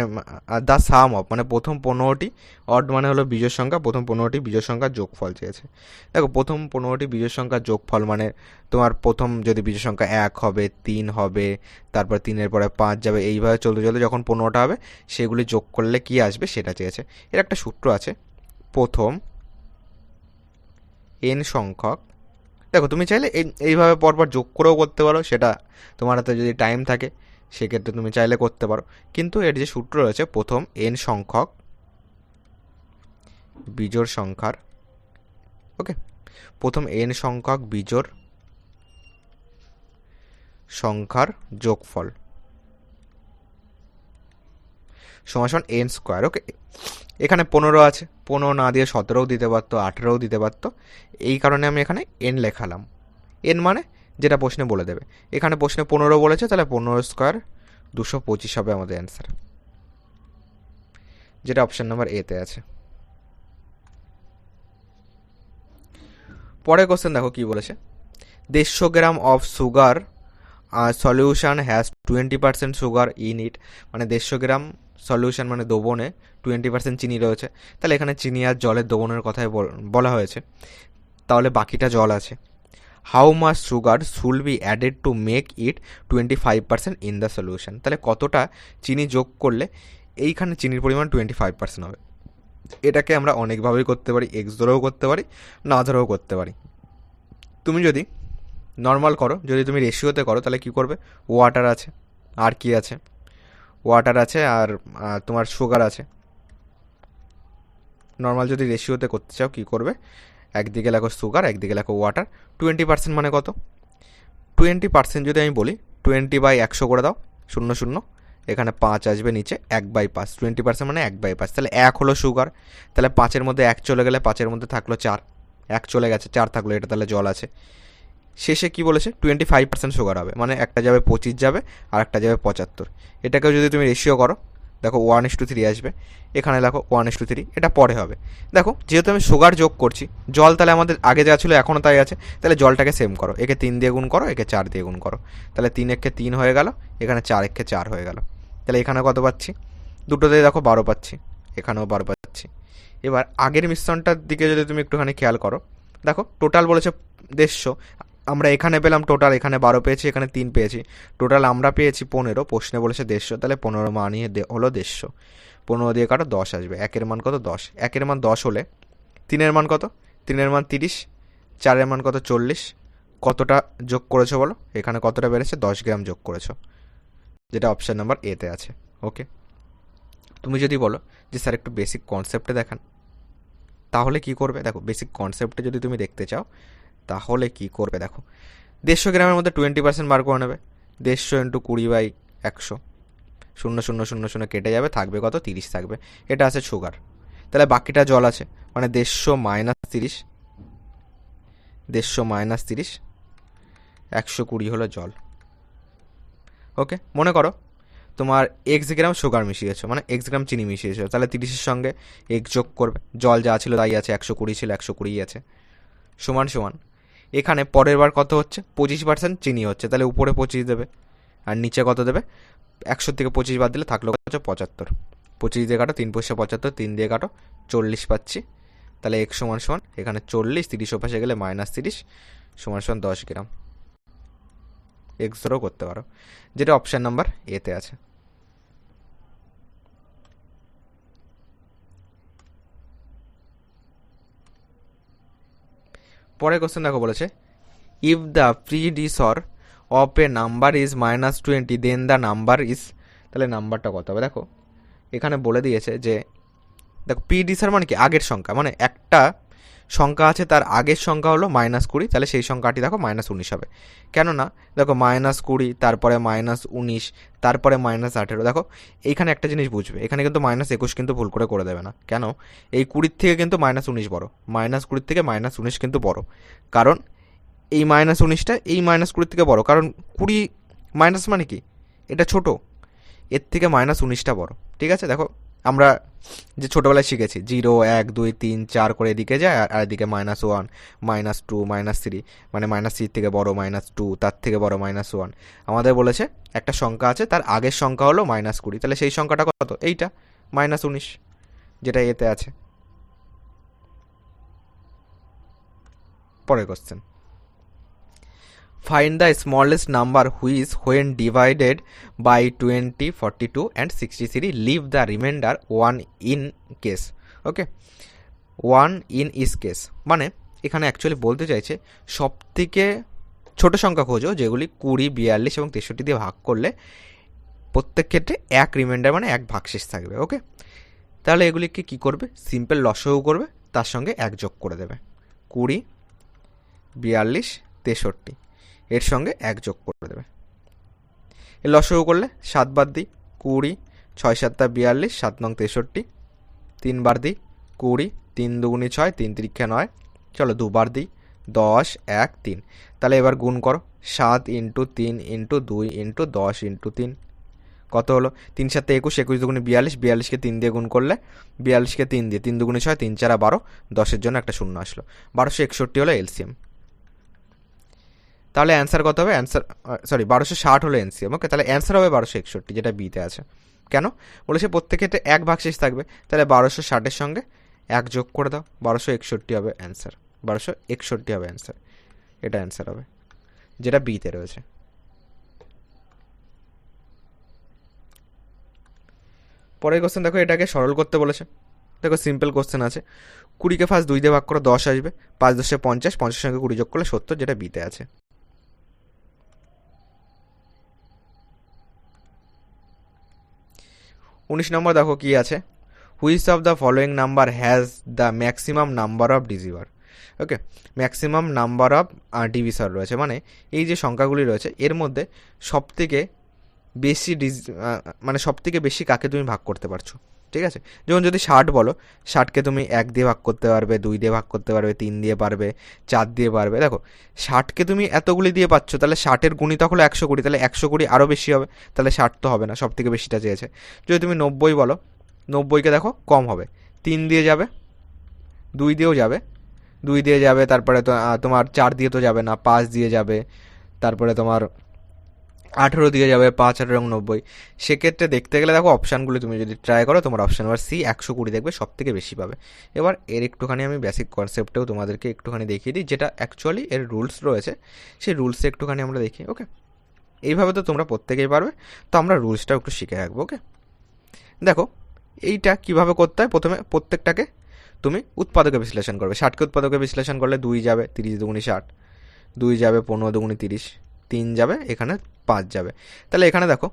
Speaker 1: দ্য সাম অফ মানে প্রথম 15টি, অড মানে হলো বিজোড় সংখ্যা, প্রথম 15টি বিজোড় সংখ্যার যোগফল চেয়েছে। দেখো প্রথম 15টি বিজোড় সংখ্যার যোগফল মানে তোমার প্রথম যদি বিজোড় সংখ্যা 1 হবে, 3 হবে, তারপর 3-এর পরে 5 যাবে, এইভাবে চলতে চলতে যখন 15টা হবে সেগুলি যোগ করলে কি আসবে সেটা চেয়েছে। এর একটা সূত্র আছে, প্রথম n সংখ্যক, দেখো তুমি চাইলে এইভাবে পরপর যোগ করেও করতে পারো, সেটা তোমার হাতে যদি টাইম থাকে সেক্ষেত্রে তুমি চাইলে করতে পারো, কিন্তু এর যে সূত্র রয়েছে, প্রথম n সংখ্যক বিজোড় সংখ্যার, ওকে, প্রথম n সংখ্যক বিজোড় সংখ্যার যোগফল সমান সমান n স্কোয়ার। ওকে, এখানে 15 আছে, 15 না দিয়ে 17ও দিতে পারতো, 18ও দিতে পারতো, এই কারণে আমি এখানে n লেখালাম। n মানে যেটা প্রশ্নে বলে দেবে, এখানে প্রশ্নে 15 বলেছে, তাহলে 15 স্কোয়ার 225 হবে আমাদের অ্যান্সার, যেটা অপশান নাম্বার এতে আছে। পরের কোশ্চেন দেখো কি বলেছে, 150 gram of sugar solution has 20% sugar in it, মানে 150 গ্রাম সলিউশন মানে দ্রবণে 20% চিনি রয়েছে, তাহলে এখানে চিনি আর জলের দ্রবণের কথাই বলা হয়েছে, তাহলে বাকিটা জল আছে। How much sugar should be added to make it 25% in the solution, তাহলে কতটা চিনি যোগ করলে এইখানে চিনির পরিমাণ 25% হবে। এটাকে আমরা অনেকভাবেই করতে পারি, এক্স ধরেও করতে পারি, না ধরেও করতে পারি। তুমি যদি নর্মাল করো, যদি তুমি রেশিওতে করো, তাহলে কি করবে, ওয়াটার আছে, আর কি আছে, ওয়াটার আছে আর তোমার সুগার আছে। নর্মাল যদি রেশিওতে করতে চাও কি করবে, একদিকে লেখো সুগার, একদিকে লেখো ওয়াটার, 20% মানে কত, 20% যদি আমি বলি 20/100 করে দাও, 0 এখানে 5 আসবে নিচে, 1/5, 20% মানে 1/5, তাহলে 1 হলো সুগার, তাহলে 5-এর মধ্যে 1 চলে গেলে 5-এর মধ্যে থাকলো 4, 1 চলে গেছে, 4 থাকলো, এটা তাহলে জল আছে। শেষে কি বলেছে, 25% সুগার হবে, মানে একটা যাবে 25 যাবে আর একটা যাবে 75, এটাকেও যদি তুমি রেশিও করো, দেখো 1:3 আসবে, এখানে দেখো 1:3, এটা পরে হবে। দেখো যেহেতু আমি সুগার যোগ করছি, জল তাহলে আমাদের আগে যা ছিল এখনও তাই আছে, তাহলে জলটাকে সেম করো, একে 3 দিয়ে গুণ করো, একে 4 দিয়ে গুণ করো, তাহলে 3 একে 3 হয়ে গেল, এখানে 4 একে 4 হয়ে গেল, তাহলে এখানে কত পাচ্ছি, দুটোতেই দেখো 12 পাচ্ছি, এখানেও 12 পাচ্ছি। এবার আগের মিশ্রণটার দিকে যদি তুমি একটুখানি খেয়াল করো, দেখো টোটাল বলেছে 150, আমরা এখানে পেলাম টোটাল, এখানে 12 পেয়েছি, এখানে 3 পেয়েছি, টোটাল আমরা পেয়েছি 15, প্রশ্নে বলেছে 150, তাহলে 15 মানই হলো 150, 15 দিয়ে কাটো 10 আসবে, একের মান কত 10, একের মান 10 হলে 3-এর মান কত, 3-এর মান 30, 4-এর মান কত 40, কতটা যোগ করেছো বলো, এখানে কতটা বেড়েছে, 10 গ্রাম যোগ করেছো, যেটা অপশান নাম্বার এতে আছে। ওকে, তুমি যদি বলো যে স্যার একটু বেসিক কনসেপ্টে দেখান, তাহলে কি করবে, দেখো বেসিক কনসেপ্টে যদি তুমি দেখতে চাও তাহলে কি করবে, দেখো 150 গ্রামের মধ্যে 20% বার করে নেবে, 150 ইন্টু 20/100, 0 কেটে যাবে, থাকবে কত, 30 থাকবে, এটা আছে সুগার, তাহলে বাকিটা জল আছে, মানে 150 মাইনাস 30, 150 মাইনাস 30, 120 হলো জল। ওকে, মনে করো তোমার এক্স গ্রাম সুগার মিশিয়েছো, মানে এক্স গ্রাম চিনি মিশিয়েছো, তাহলে 30-এর সঙ্গে এক্স যোগ করবে, জল যা ছিল তাই আছে, 120 ছিল 120 আছে, সমান সমান এখানে পরের বার কত হচ্ছে, 25% চিনি হচ্ছে, তাহলে উপরে 25 দেবে আর নিচে কত দেবে, 100 থেকে 25 বাদ দিলে থাকলো হচ্ছে 75, 25 দিয়ে কাটো, 3×75, 3 দিয়ে কাটো, 40 পাচ্ছি, তাহলে এক সমান সমান এখানে 40, 30 ওপাশে গেলে -30 সমান সমান 10 গ্রাম, এক্স ধরেও করতে পারো, যেটা অপশান নাম্বার এতে আছে। পরের কোশ্চেন দেখো বলেছে, if the predecessor of a number is -20 then the number is, তাহলে নাম্বারটা কত হবে, দেখো এখানে বলে দিয়েছে যে, দেখো প্রিডিসর মানে কি, আগের সংখ্যা, মানে একটা সংখ্যা আছে তার আগের সংখ্যা হলো -20, তাহলে সেই সংখ্যাটি দেখো -19 হবে। কেননা দেখো -20, তারপরে -19, তারপরে -18। দেখো এইখানে একটা জিনিস বুঝবে, এখানে কিন্তু -21 কিন্তু ভুল করে দেবে না। কেন? এই 20 থেকে কিন্তু -19 বড়, -20 থেকে -19 কিন্তু বড়, কারণ এই -19টা এই -20 থেকে বড়, কারণ 20 মাইনাস মানে কি, এটা ছোট, এর থেকে -19টা বড়। ঠিক আছে, দেখো আমরা যে ছোটোবেলায় শিখেছি 0 1 2 3 4 করে এদিকে যায়, আর এদিকে -1 -2 -3, মানে -3 থেকে বড় -2, তার থেকে বড় -1। আমাদের বলেছে একটা সংখ্যা আছে তার আগের সংখ্যা হলো -20, তাহলে সেই সংখ্যাটা কত? এইটা -19, যেটা এতে আছে। পরের question, find the smallest number which when divided by 20 42 and 63 leave the remainder 1 in case. Okay, 1 in is case মানে এখানে অ্যাকচুয়ালি বলতে চাইছে সব থেকে ছোট সংখ্যা খোঁজো যেগুলি 20 42 এবং 63 দিয়ে ভাগ করলে প্রত্যেক ক্ষেত্রে এক রিমাইন্ডার মানে এক ভাগশেষ থাকবে। ওকে, তাহলে এগুলিকে কি করবে? সিম্পল লসাগু করবে, তার সঙ্গে এক যোগ করে দেবে। 20 42 63 এর সঙ্গে এক যোগ করে দেবে। এর লসাগু করলে 7 বার দিই 20, 6 7 42, 7 9 63, 3 বার দিই 20, 3 2 6, 3 3 9, চলো 2 বার দিই 10 1 3। তাহলে এবার গুণ করো, 7 × 3 × 2 × 10 × 3 কত হলো? 3 7 21, 21 2 42, 42কে 3 দিয়ে গুণ করলে 42কে 3 দিয়ে, 3 2 6, 3 4 12, 10-এর জন্য একটা শূন্য আসলো। 1261 হলো এলসিএম। তাহলে অ্যান্সার কত হবে? অ্যান্সার 1260 হলো এনসিএম। ওকে, তাহলে অ্যান্সার হবে 1261, যেটা বিতে আছে। কেন? বলেছে প্রত্যেক ক্ষেত্রে এক ভাগশেষ থাকবে, তাহলে 1260-এর সঙ্গে এক যোগ করে দাও, 1261 হবে অ্যান্সার। 1261 হবে অ্যান্সার, এটা অ্যান্সার হবে, যেটা বিতে রয়েছে। পরের কোশ্চেন দেখো, এটাকে সরল করতে বলেছে। দেখো সিম্পল কোশ্চেন আছে, 20কে ফার্স্ট 2 দিয়ে ভাগ করো 10 আসবে, 5 10 50, 50-এর সঙ্গে 20 যোগ করলে 70, যেটা বিতে আছে। 19 নম্বর দেখো কি আছে, which of the following number has the maximum number of divisor. Okay, maximum number of divisor রয়েছে, মানে এই যে সংখ্যাগুলি রয়েছে এর মধ্যে সবথেকে বেশি মানে সবথেকে বেশি কাকে তুমি ভাগ করতে পারছো। ঠিক আছে, যেমন যদি 60 বলো, 60কে তুমি 1 দিয়ে ভাগ করতে পারবে, 2 দিয়ে ভাগ করতে পারবে, 3 দিয়ে পারবে, 4 দিয়ে পারবে। দেখো 60কে তুমি এতগুলি দিয়ে পাচ্ছ, তাহলে 60-এর গুণিতক হলো 120, তাহলে 120 আরও বেশি হবে, তাহলে 60 তো হবে না, সব থেকে বেশিটা চেয়েছে। যদি তুমি 90 বলো, 90কে দেখো কম হবে, 3 দিয়ে যাবে, 2 দিয়েও যাবে, 2 দিয়ে যাবে, তারপরে তো তোমার 4 দিয়ে তো যাবে না, 5 দিয়ে যাবে, তারপরে তোমার 18 দিয়ে যাবে, 5 18 এবং 90। সেক্ষেত্রে দেখতে গেলে দেখো অপশানগুলি তুমি যদি ট্রাই করো, তোমার অপশান নাম্বার সি 120 দেখবে সব থেকে বেশি পাবে। এবার এর একটুখানি আমি বেসিক কনসেপ্টেও তোমাদেরকে একটুখানি দেখিয়ে দিই, যেটা অ্যাকচুয়ালি এর রুলস রয়েছে, সেই রুলসে একটুখানি আমরা দেখি। ওকে, এইভাবে তো তোমরা প্রত্যেকেই পারবে, তো আমরা রুলসটাও একটু শিখে রাখবো। ওকে, দেখো এইটা কিভাবে করতে হয়, প্রথমে প্রত্যেকটাকে তুমি উৎপাদকে বিশ্লেষণ করবে। 60কে উৎপাদকে বিশ্লেষণ করলে 2 যাবে, 30 দুগুণি 60, 2 যাবে 15 দুগুণি 30, 3 যাবে, এখানে 5 যাবে। তাহলে এখানে দেখো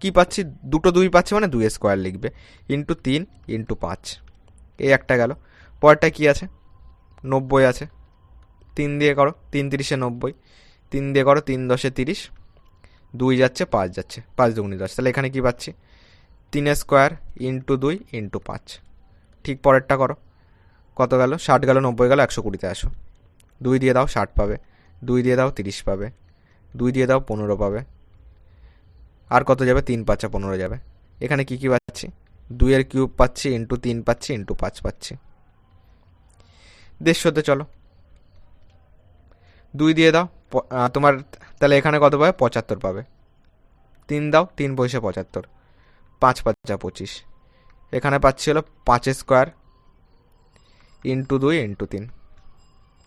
Speaker 1: কি পাচ্ছি, দুটো 2 পাচ্ছি, মানে 2 স্কোয়ার লিখবে, × 3 × 5, এই একটা গেল। পরেরটা কি আছে? 90 আছে, 3 দিয়ে করো, 3 30-এ 90, 3 দিয়ে করো, 3 10-এ 30, 2 যাচ্ছে 5 যাচ্ছে, 5 দুগুণি 10, তাহলে এখানে কি পাচ্ছি? 3 স্কোয়ার × 2 × 5। ঠিক পরেরটা করো, কত গেল? 60 গেল, 90 গেল, 120-তে আসো, 2 দিয়ে দাও 60 পাবে, 2 দিয়ে দাও 30 পাবে, 2 দিয়ে দাও 15 পাবে, আর কত যাবে? 3 5 15 যাবে। এখানে কি কি পাচ্ছি? 2 এর কিউব পাচ্ছি, × 3 পাচ্ছি, × 5 পাচ্ছি। 150-তে চলো, 2 দিয়ে দাও তোমার, তাহলে এখানে কত পাবে? 75 পাবে। 3 দাও, 3 পয়সা 75, 5 5 25, এখানে পাচ্ছি হলো 5 স্কোয়ার × 2 × 3।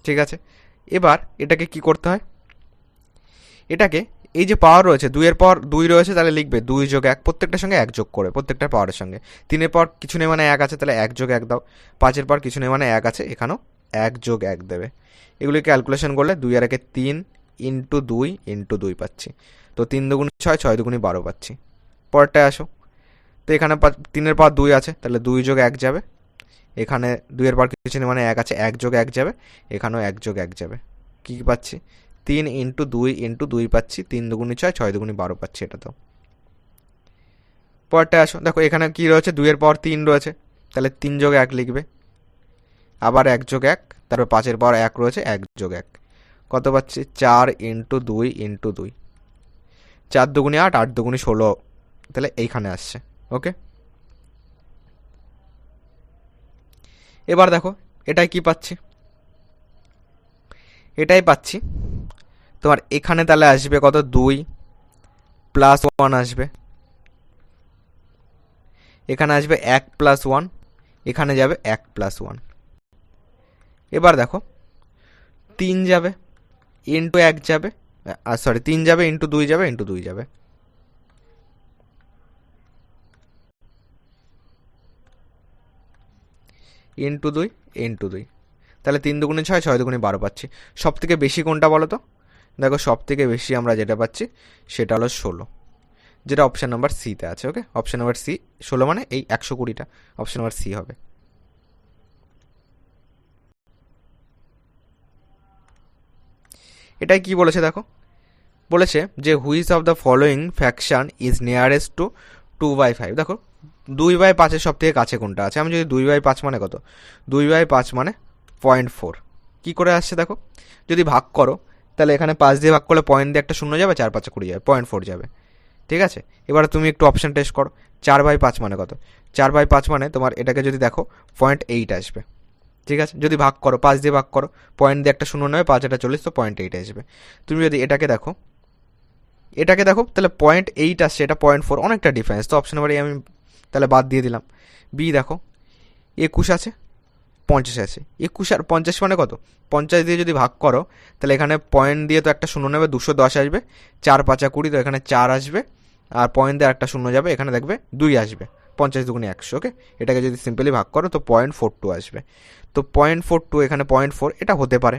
Speaker 1: ঠিক আছে, এবার এটাকে কি করতে হয়? এটাকে এই যে পাওয়ার রয়েছে, 2 এর পাওয়ার 2 রয়েছে, তাহলে লিখবে 2 যোগ 1, প্রত্যেকটার সঙ্গে 1 যোগ করে, প্রত্যেকটার পাওয়ারের সঙ্গে। 3 এর পাওয়ার কিছু নেই মানে 1 আছে, তাহলে 1 যোগ 1 দাও। 5 এর পাওয়ার কিছু নেই মানে 1 আছে, এখানেও 1 যোগ 1 দেবে। এগুলি ক্যালকুলেশন করলে 2 আর 1-এ 3 × 2 × 2 পাচ্ছি, তো 3 দুগুণি 6, 6 দুগুণি 12 পাচ্ছি। পরেরটায় আসো, তো এখানে 3 এর পাওয়ার 2 আছে, তাহলে 2 যোগ 1 যাবে, এখানে 2 এর পর কিছু নেই মানে 1 আছে, 1 যোগ 1 যাবে, এখানেও 1 যোগ 1 যাবে। কী পাচ্ছি? 3 ইন্টু 2 পাচ্ছি, 3 দুগুণি 6, 6 দুগুণি 12 পাচ্ছি। এটা তো পরেরটা আসো, দেখো এখানে কি রয়েছে, 2 এর পাওয়ার 3 রয়েছে, তাহলে 3 যোগ 1 লিখবে, আবার 1 যোগ 1, তারপর 5 এর পাওয়ার 1 রয়েছে, 1 যোগ 1 কত পাচ্ছি? 4 ইন্টু 2, 4 দুগুণি 8, 8 দুগুণি 16, তাহলে এইখানে আসছে। ওকে, এবার দেখো এটাই কি পাচ্ছি, এটাই পাচ্ছি তোমার এখানে তাহলে আসবে কত? 2 প্লাস 1 আসবে, এখানে আসবে 1 প্লাস 1, এখানে যাবে 1 প্লাস 1। এবার দেখো 3 যাবে ইন্টু 1 যাবে, সরি 3 যাবে ইন্টু 2 যাবে, ইন্টু 2 যাবে, ইন্টু 2 ইন্টু 2, তাহলে 3 দুগুণে 6, 6 দুগুণে 12 পাচ্ছি। সব থেকে বেশি কোনটা বলো তো? দেখো সব থেকে বেশি আমরা যেটা পাচ্ছি সেটা হলো 16, যেটা অপশান নাম্বার সিতে আছে। ওকে, অপশান নাম্বার সি, 16 মানে এই 120টা, অপশান নাম্বার সি হবে। এটাই কি বলেছে দেখো, বলেছে যে which of the following faction is nearest to 2/5। দেখো 2/5 সব থেকে কাছে কোনটা আছে? আমি যদি 2/5 মানে কত, 2/5 মানে 0.4, কী করে আসছে দেখো, যদি ভাগ করো তাহলে এখানে 5 দিয়ে ভাগ করলে পয়েন্ট দিয়ে একটা শূন্য যাবে, 4 5 20 যাবে, 0.4 যাবে। ঠিক আছে, এবারে তুমি একটু অপশান টেস্ট করো, 4/5 মানে কত? 4/5 মানে তোমার এটাকে যদি দেখো 0.8 আসবে। ঠিক আছে, যদি ভাগ করো 5 দিয়ে ভাগ করো, পয়েন্ট দিয়ে একটা শূন্য নেবে, 5 এটা 40, তো 0.8 আসবে। তুমি যদি এটাকে দেখো তাহলে 0.8 আসছে, এটা 0.4, অনেকটা ডিফারেন্স। তো অপশন নাম্বার এ আমি তাহলে বাদ দিয়ে দিলাম। বি দেখো 21 আছে, 50 আছে, 21 আর 50 মানে কত? 50 দিয়ে যদি ভাগ করো তাহলে এখানে পয়েন্ট দিয়ে তো একটা শূন্য নেবে, 210 আসবে, 4 5 20, তো এখানে 4 আসবে, আর পয়েন্ট দিয়ে একটা শূন্য যাবে, এখানে দেখবে 2 আসবে, 50 দুগুণে 100। ওকে, এটাকে যদি সিম্পলি ভাগ করো তো 0.42 আসবে। তো 0.42, এখানে 0.4, এটা হতে পারে।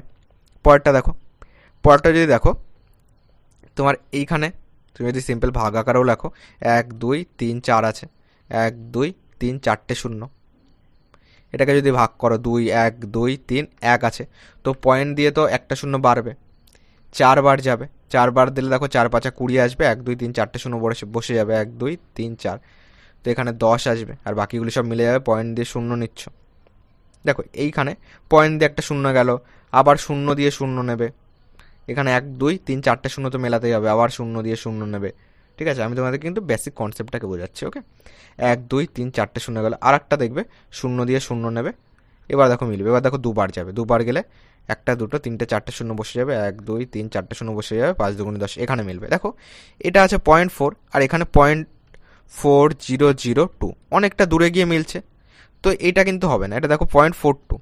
Speaker 1: পরেরটা দেখো, পরেরটা যদি দেখো তোমার এইখানে তুমি যদি সিম্পল ভাগ আকারেও লেখো, 1 2 3 4 আছে, 1 2 3 4টে শূন্য, এটাকে যদি ভাগ করো 2 1 2 3 1 আছে, তো পয়েন্ট দিয়ে তো একটা শূন্য বাড়বে, 4 বার যাবে, 4 বার দিলে দেখো 4 5 20 আসবে, 1 2 3 4টে শূন্য বসে যাবে, 1 2 3 4, তো এখানে 10 আসবে, আর বাকিগুলি সব মিলে যাবে, পয়েন্ট দিয়ে শূন্য নিচ্ছ। দেখো এইখানে পয়েন্ট দিয়ে একটা শূন্য গেল, আবার শূন্য দিয়ে শূন্য নেবে, এখানে 1 2 3 4টে শূন্য তো মেলাতেই হবে, আবার শূন্য দিয়ে শূন্য নেবে। ঠিক আছে, আমি তোমাদের কিন্তু বেসিক কনসেপ্টটাকে বোঝাচ্ছি। ওকে, 1 2 3 4টে শূন্য গেল, আর একটা দেখবে শূন্য দিয়ে শূন্য নেবে, এবার দেখো মিলবে, এবার দেখো দুবার যাবে, দুবার গেলে 1 2 3 4টে শূন্য বসে যাবে, 1 2 3 4টে শূন্য বসে যাবে, 5 2 10, এখানে মিলবে। দেখো এটা আছে 0.4, আর এখানে 0.4002, অনেকটা দূরে গিয়ে মিলছে, তো এইটা কিন্তু হবে না, এটা দেখো 0.42,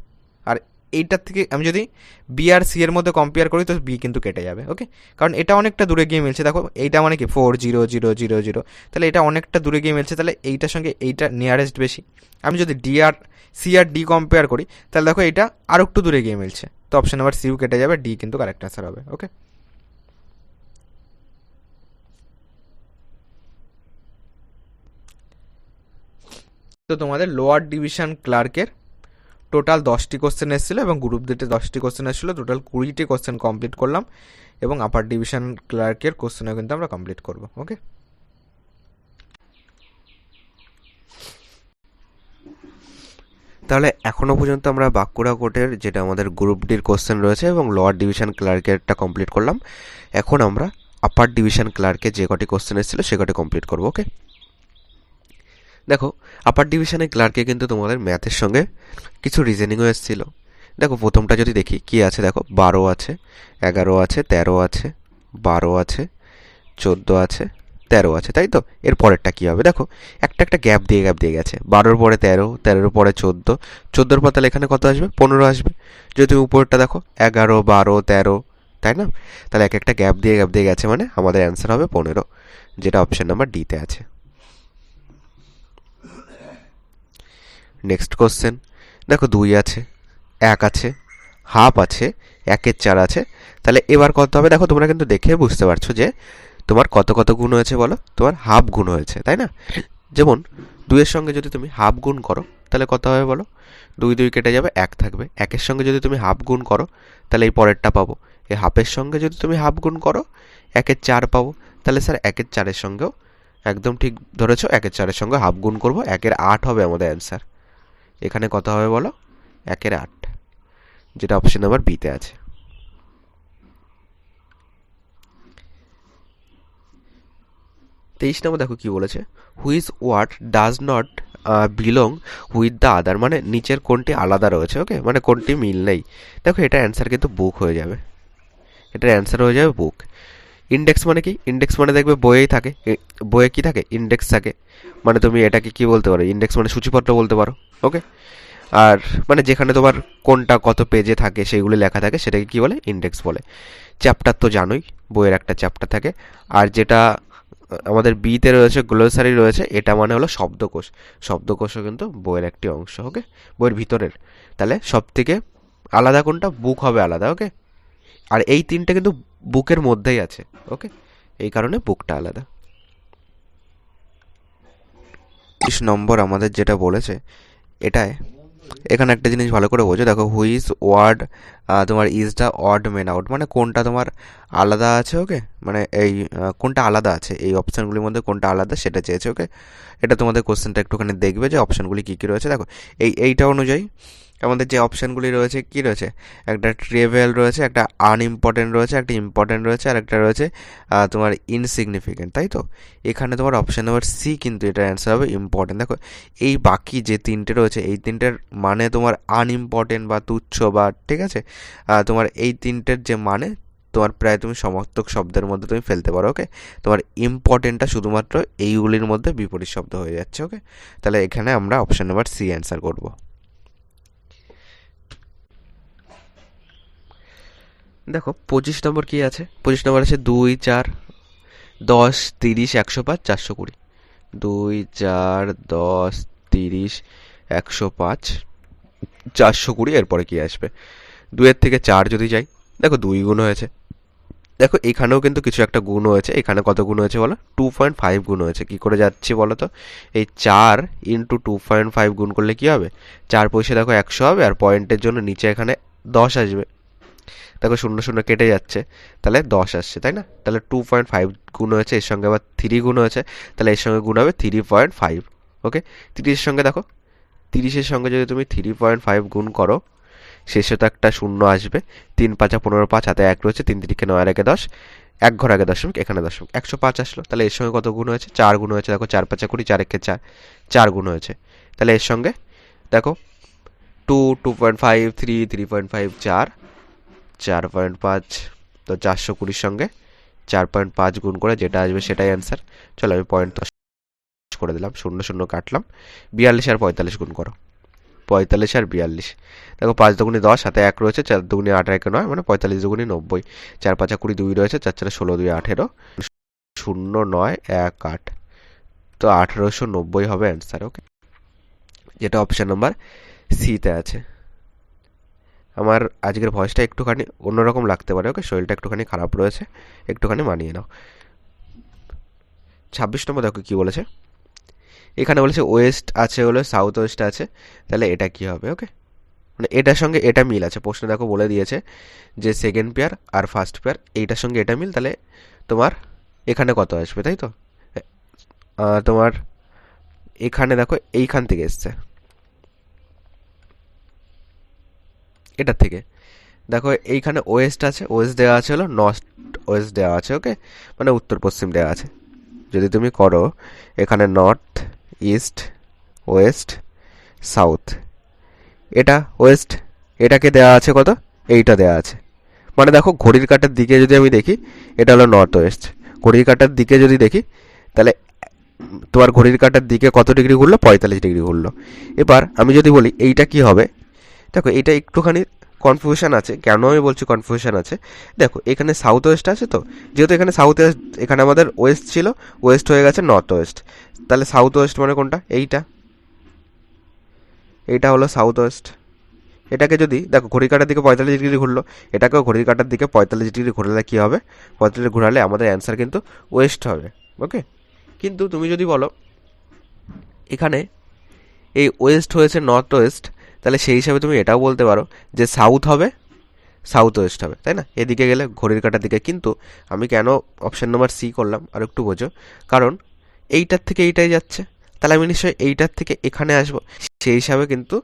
Speaker 1: আর এইটার থেকে আমি যদি বি আর সি এর মধ্যে কম্পেয়ার করি তো বি কিন্তু কেটে যাবে। ওকে, কারণ এটা অনেকটা দূরে গিয়ে মিলছে, দেখো এইটা মানে কি 40000, তাহলে এটা অনেকটা দূরে গিয়ে মিলছে, তাহলে এইটার সঙ্গে এইটা নিয়ারেস্ট বেশি। আমি যদি ডি আর সি আর ডি কম্পেয়ার করি তাহলে দেখো এটা আরও একটু দূরে গিয়ে মিলছে, তো অপশন নাম্বার সিও কেটে যাবে, ডি কিন্তু কারেক্ট আনসার হবে। ওকে, তো তোমাদের লোয়ার ডিভিশন ক্লার্কের টোটাল 10টি কোশ্চেন এসেছিলো এবং গ্রুপ ডিতে 10টি কোশ্চেন এসেছিলো, টোটাল 20টি কোশ্চেন কমপ্লিট করলাম, এবং আপার ডিভিশন ক্লার্কের কোশ্চেনও কিন্তু আমরা কমপ্লিট করব। ওকে, তাহলে এখনও পর্যন্ত আমরা বাঁকুড়া কোর্টের যেটা আমাদের গ্রুপ ডির কোশ্চেন রয়েছে এবং লোয়ার ডিভিশন ক্লার্কেরটা কমপ্লিট করলাম। এখন আমরা আপার ডিভিশন ক্লার্কের যে কটি কোশ্চেন এসেছিলো সে কটি কমপ্লিট করবো। ওকে, দেখো আপার ডিভিশনের ক্লার্কে কিন্তু তোমাদের ম্যাথের সঙ্গে কিছু রিজনিংও এসেছিলো। দেখো প্রথমটা যদি দেখি কি আছে, দেখো 12 আছে, 11 আছে, 13 আছে, 12 আছে, 14 আছে, 13 আছে, তাই তো? এর পরেরটা কী হবে দেখো, একটা একটা গ্যাপ দিয়ে গেছে, 12-র পরে 13, 13-র পরে 14, 14-র পর তাহলে এখানে কত আসবে? 15 আসবে। যদি তুমি উপরেরটা দেখো 11 12 13, তাই না? তাহলে এক একটা গ্যাপ দিয়ে গেছে, মানে আমাদের অ্যান্সার হবে 15, যেটা অপশন নাম্বার ডিতে আছে। নেক্সট কোশ্চেন দেখো 2 আছে, 1 আছে, হাফ আছে, 1-এর 4 আছে, তাহলে এবার কত হবে? দেখো তোমরা কিন্তু দেখে বুঝতে পারছো যে তোমার কত কত গুণ হয়েছে বলো, তোমার হাফ গুণ হয়েছে, তাই না?
Speaker 2: যেমন 2-এর সঙ্গে যদি তুমি হাফ গুণ করো তাহলে কত হবে বলো? 2 কেটে যাবে, 1 থাকবে। 1-এর সঙ্গে যদি তুমি হাফ গুণ করো তাহলে এই পরেরটা পাবো। এই হাফের সঙ্গে যদি তুমি হাফ গুণ করো 1-এর 4 পাবো। তাহলে স্যার 1-এর 4-এর সঙ্গেও একদম ঠিক ধরেছো, 1-এর 4-এর সঙ্গে হাফ গুণ করবো, 1-এর 8 হবে আমাদের অ্যান্সার। এখানে কত হবে বলো? 1-এর 8, যেটা অপশন নাম্বার বিতে আছে। 23 নম্বর দেখো কি বলেছে, which word does not belong with the other, মানে নিচের কোনটি আলাদা রয়েছে, ওকে, মানে কোনটি মিল নেই। দেখো এটা অ্যান্সার কিন্তু বুক হয়ে যাবে, এটার অ্যান্সার হয়ে যাবে বুক। ইন্ডেক্স মানে কি? ইন্ডেক্স মানে দেখবে বইয়েই থাকে, বইয়ে কি থাকে? ইন্ডেক্স থাকে। মানে তুমি এটাকে কি বলতে পারো? ইন্ডেক্স মানে সূচিপত্র বলতে পারো, ওকে। আর মানে যেখানে তোমার কোনটা কত পেজে থাকে সেইগুলি লেখা থাকে সেটাকে কি বলে? ইন্ডেক্স বলে। চ্যাপ্টার তো জানোই, বইয়ের একটা চ্যাপ্টার থাকে। আর যেটা আমাদের বিতে রয়েছে, গ্লোসারি রয়েছে, এটা মানে হলো শব্দকোষ। শব্দকোষও কিন্তু বইয়ের একটি অংশ, ওকে, বইয়ের ভিতরের। তাহলে সব থেকে আলাদা কোনটা? বুক হবে আলাদা, ওকে। আর এই তিনটে কিন্তু বুকের মধ্যেই আছে, ওকে, এই কারণে বুকটা আলাদা।
Speaker 1: 30 নম্বর আমাদের যেটা বলেছে এটায় এখানে একটা জিনিস ভালো করে বোঝো। দেখো হুইজ ওয়ার্ড তোমার is the odd man out, মানে কোনটা তোমার আলাদা আছে, ওকে, মানে এই কোনটা আলাদা আছে, এই অপশানগুলির মধ্যে কোনটা আলাদা সেটা চেয়েছে, ওকে। এটা তোমাদের কোশ্চেনটা একটুখানি দেখবে যে অপশানগুলি কী কী রয়েছে। দেখো এইটা অনুযায়ী আমাদের যে অপশানগুলি রয়েছে কী রয়েছে, একটা ট্রিভিয়াল রয়েছে, একটা আনইম্পর্টেন্ট রয়েছে, একটা ইম্পর্টেন্ট রয়েছে, আর একটা রয়েছে তোমার ইনসিগনিফিকেন্ট, তাই তো? এখানে তোমার অপশান নাম্বার সি কিন্তু এটার অ্যান্সার হবে ইম্পর্টেন্ট। দেখো এই বাকি যে তিনটে রয়েছে এই তিনটের মানে তোমার আনইম্পর্টেন্ট বা তুচ্ছ বা, ঠিক আছে, তোমার এই তিনটের যে মানে তোমার প্রায় তুমি সমর্থক শব্দের মধ্যে তুমি ফেলতে পারো, ওকে। তোমার ইম্পর্টেন্টটা শুধুমাত্র এইগুলির মধ্যে বিপরীত শব্দ হয়ে যাচ্ছে, ওকে। তাহলে এখানে আমরা অপশান নাম্বার সি অ্যান্সার করব।
Speaker 2: দেখো 25 নম্বর কি আছে? 25 নম্বর আছে 2, 4, 10, 30, 105, 420। 2, 4, 10, 30, 105, 420, এরপরে কি আসবে? 2-এর থেকে 4 যদি যাই, দেখো 2 গুণ হয়েছে। দেখো এখানেও কিন্তু কিছু একটা গুণ হয়েছে। এখানে কত গুণ হয়েছে বলো? 2.5 গুণ হয়েছে। কি করে যাচ্ছে বলো তো? এই 4 ইন্টু 2.5 গুণ করলে কি হবে? 4 পয়সা দেখো 100 হবে, আর পয়েন্টের জন্য নিচে এখানে 10 আসবে। দেখো 0 0 কেটে যাচ্ছে, তাহলে 10 আসছে, তাই না? তাহলে 2.5 গুণ হয়েছে, এর সঙ্গে আবার 3 গুণ হয়েছে, তাহলে এর সঙ্গে গুণ হবে 3.5, ওকে। 30-এর সঙ্গে দেখো, 30-এর সঙ্গে যদি তুমি 3.5 গুণ করো, শেষে তো একটা শূন্য আসবে। 3 5 15, 5 হাতে 1 রয়েছে, 3 3 9 আর 1 10, এক ঘর আগে দশমিক, এখানে দশমিক, 105 আসলো। তাহলে এর সঙ্গে কত গুণ হয়েছে? 4 গুণ হয়েছে। দেখো 4 5 20, 4 1 4, 4 গুণ হয়েছে। তাহলে এর সঙ্গে দেখো 2, 2.5, 3, 3.5, 4, 4.5, তো 420-র সঙ্গে 4.5 গুণ করে যেটা আসবে সেটাই অ্যান্সার। চলো আমি পয়েন্ট করে দিলাম, 0 0 কাটলাম। 42 আর 45 গুণ করো, 45 আর 42। দেখো 5 দুগুণে 10, হাতে 1 রয়েছে, 4 দুগুণে 8 1 9, মানে 45 দুগুণে 90, 4 5 20, 2 রয়েছে, 4 4 16, 2 18, 0 9 1 8, তো 1890 হবে অ্যান্সার, ওকে, যেটা অপশন নাম্বার সিতে আছে। আমার আজকের ভয়েসটা একটুখানি অন্যরকম লাগতে পারে, ওকে, শরীরটা একটুখানি খারাপ রয়েছে, একটুখানি মানিয়ে নাও। 26 নম্বর দেখো কি বলেছে। এখানে বলেছে ওয়েস্ট আছে, হলো সাউথ ওয়েস্ট আছে, তাহলে এটা কি হবে, ওকে। মানে এটার সঙ্গে এটা মিল আছে, প্রশ্ন দেখো বলে দিয়েছে যে সেকেন্ড পেয়ার আর ফার্স্ট পেয়ার এইটার সঙ্গে এটা মিল, তাহলে তোমার এখানে কত আসবে, তাই তো? তোমার এখানে দেখো এইখান থেকে এসছে, এটার থেকে দেখো এইখানে ওয়েস্ট আছে, ওয়েস্ট দেওয়া আছে, হলো নর্থ ওয়েস্ট দেওয়া আছে, ওকে, মানে উত্তর পশ্চিম দেওয়া আছে। যদি তুমি করো এখানে নর্থ ইস্ট ওয়েস্ট সাউথ, এটা ওয়েস্ট, এটাকে দেওয়া আছে কত? এইটা দেওয়া আছে। মানে দেখো ঘড়ির কাঁটার দিকে যদি আমি দেখি, এটা হলো নর্থ ওয়েস্ট। ঘড়ির কাঁটার দিকে যদি দেখি, তাহলে তোমার ঘড়ির কাঁটার দিকে কত ডিগ্রি ঘুরলো? 45 ডিগ্রি ঘুরলো। এবার আমি যদি বলি এইটা কি হবে, দেখো এটা একটুখানি কনফিউশন আছে। কেন আমি বলছি কনফিউশন আছে? দেখো এখানে সাউথ ওয়েস্ট আছে, তো যেহেতু এখানে সাউথ ওয়েস্ট, এখানে আমাদের ওয়েস্ট ছিল, ওয়েস্ট হয়ে গেছে নর্থ ওয়েস্ট, তাহলে সাউথ ওয়েস্ট মানে কোনটা? এইটা, এইটা হলো সাউথ ওয়েস্ট। এটাকে যদি দেখো ঘড়ির কাঁটার দিকে 45 ডিগ্রি ঘুরলো, এটাকেও ঘড়ির কাঁটার দিকে 45 ডিগ্রি ঘোরালে কী হবে? 45 ঘোরালে আমাদের অ্যান্সার কিন্তু ওয়েস্ট হবে, ওকে। কিন্তু তুমি যদি বলো এখানে এই ওয়েস্ট হয়েছে নর্থ ওয়েস্ট, তাহলে সেই হিসাবে তুমি এটাও বলতে পারো যে সাউথ হবে, সাউথ ওয়েস্ট হবে, তাই না? এদিকে গেলে ঘড়ির কাঁটার দিকে। কিন্তু আমি কেন অপশান নাম্বার সি করলাম আর একটু বোঝো, কারণ এইটার থেকে এইটাই যাচ্ছে, তাহলে আমি নিশ্চয়ই এইটার থেকে এখানে আসবো, সেই হিসাবে কিন্তু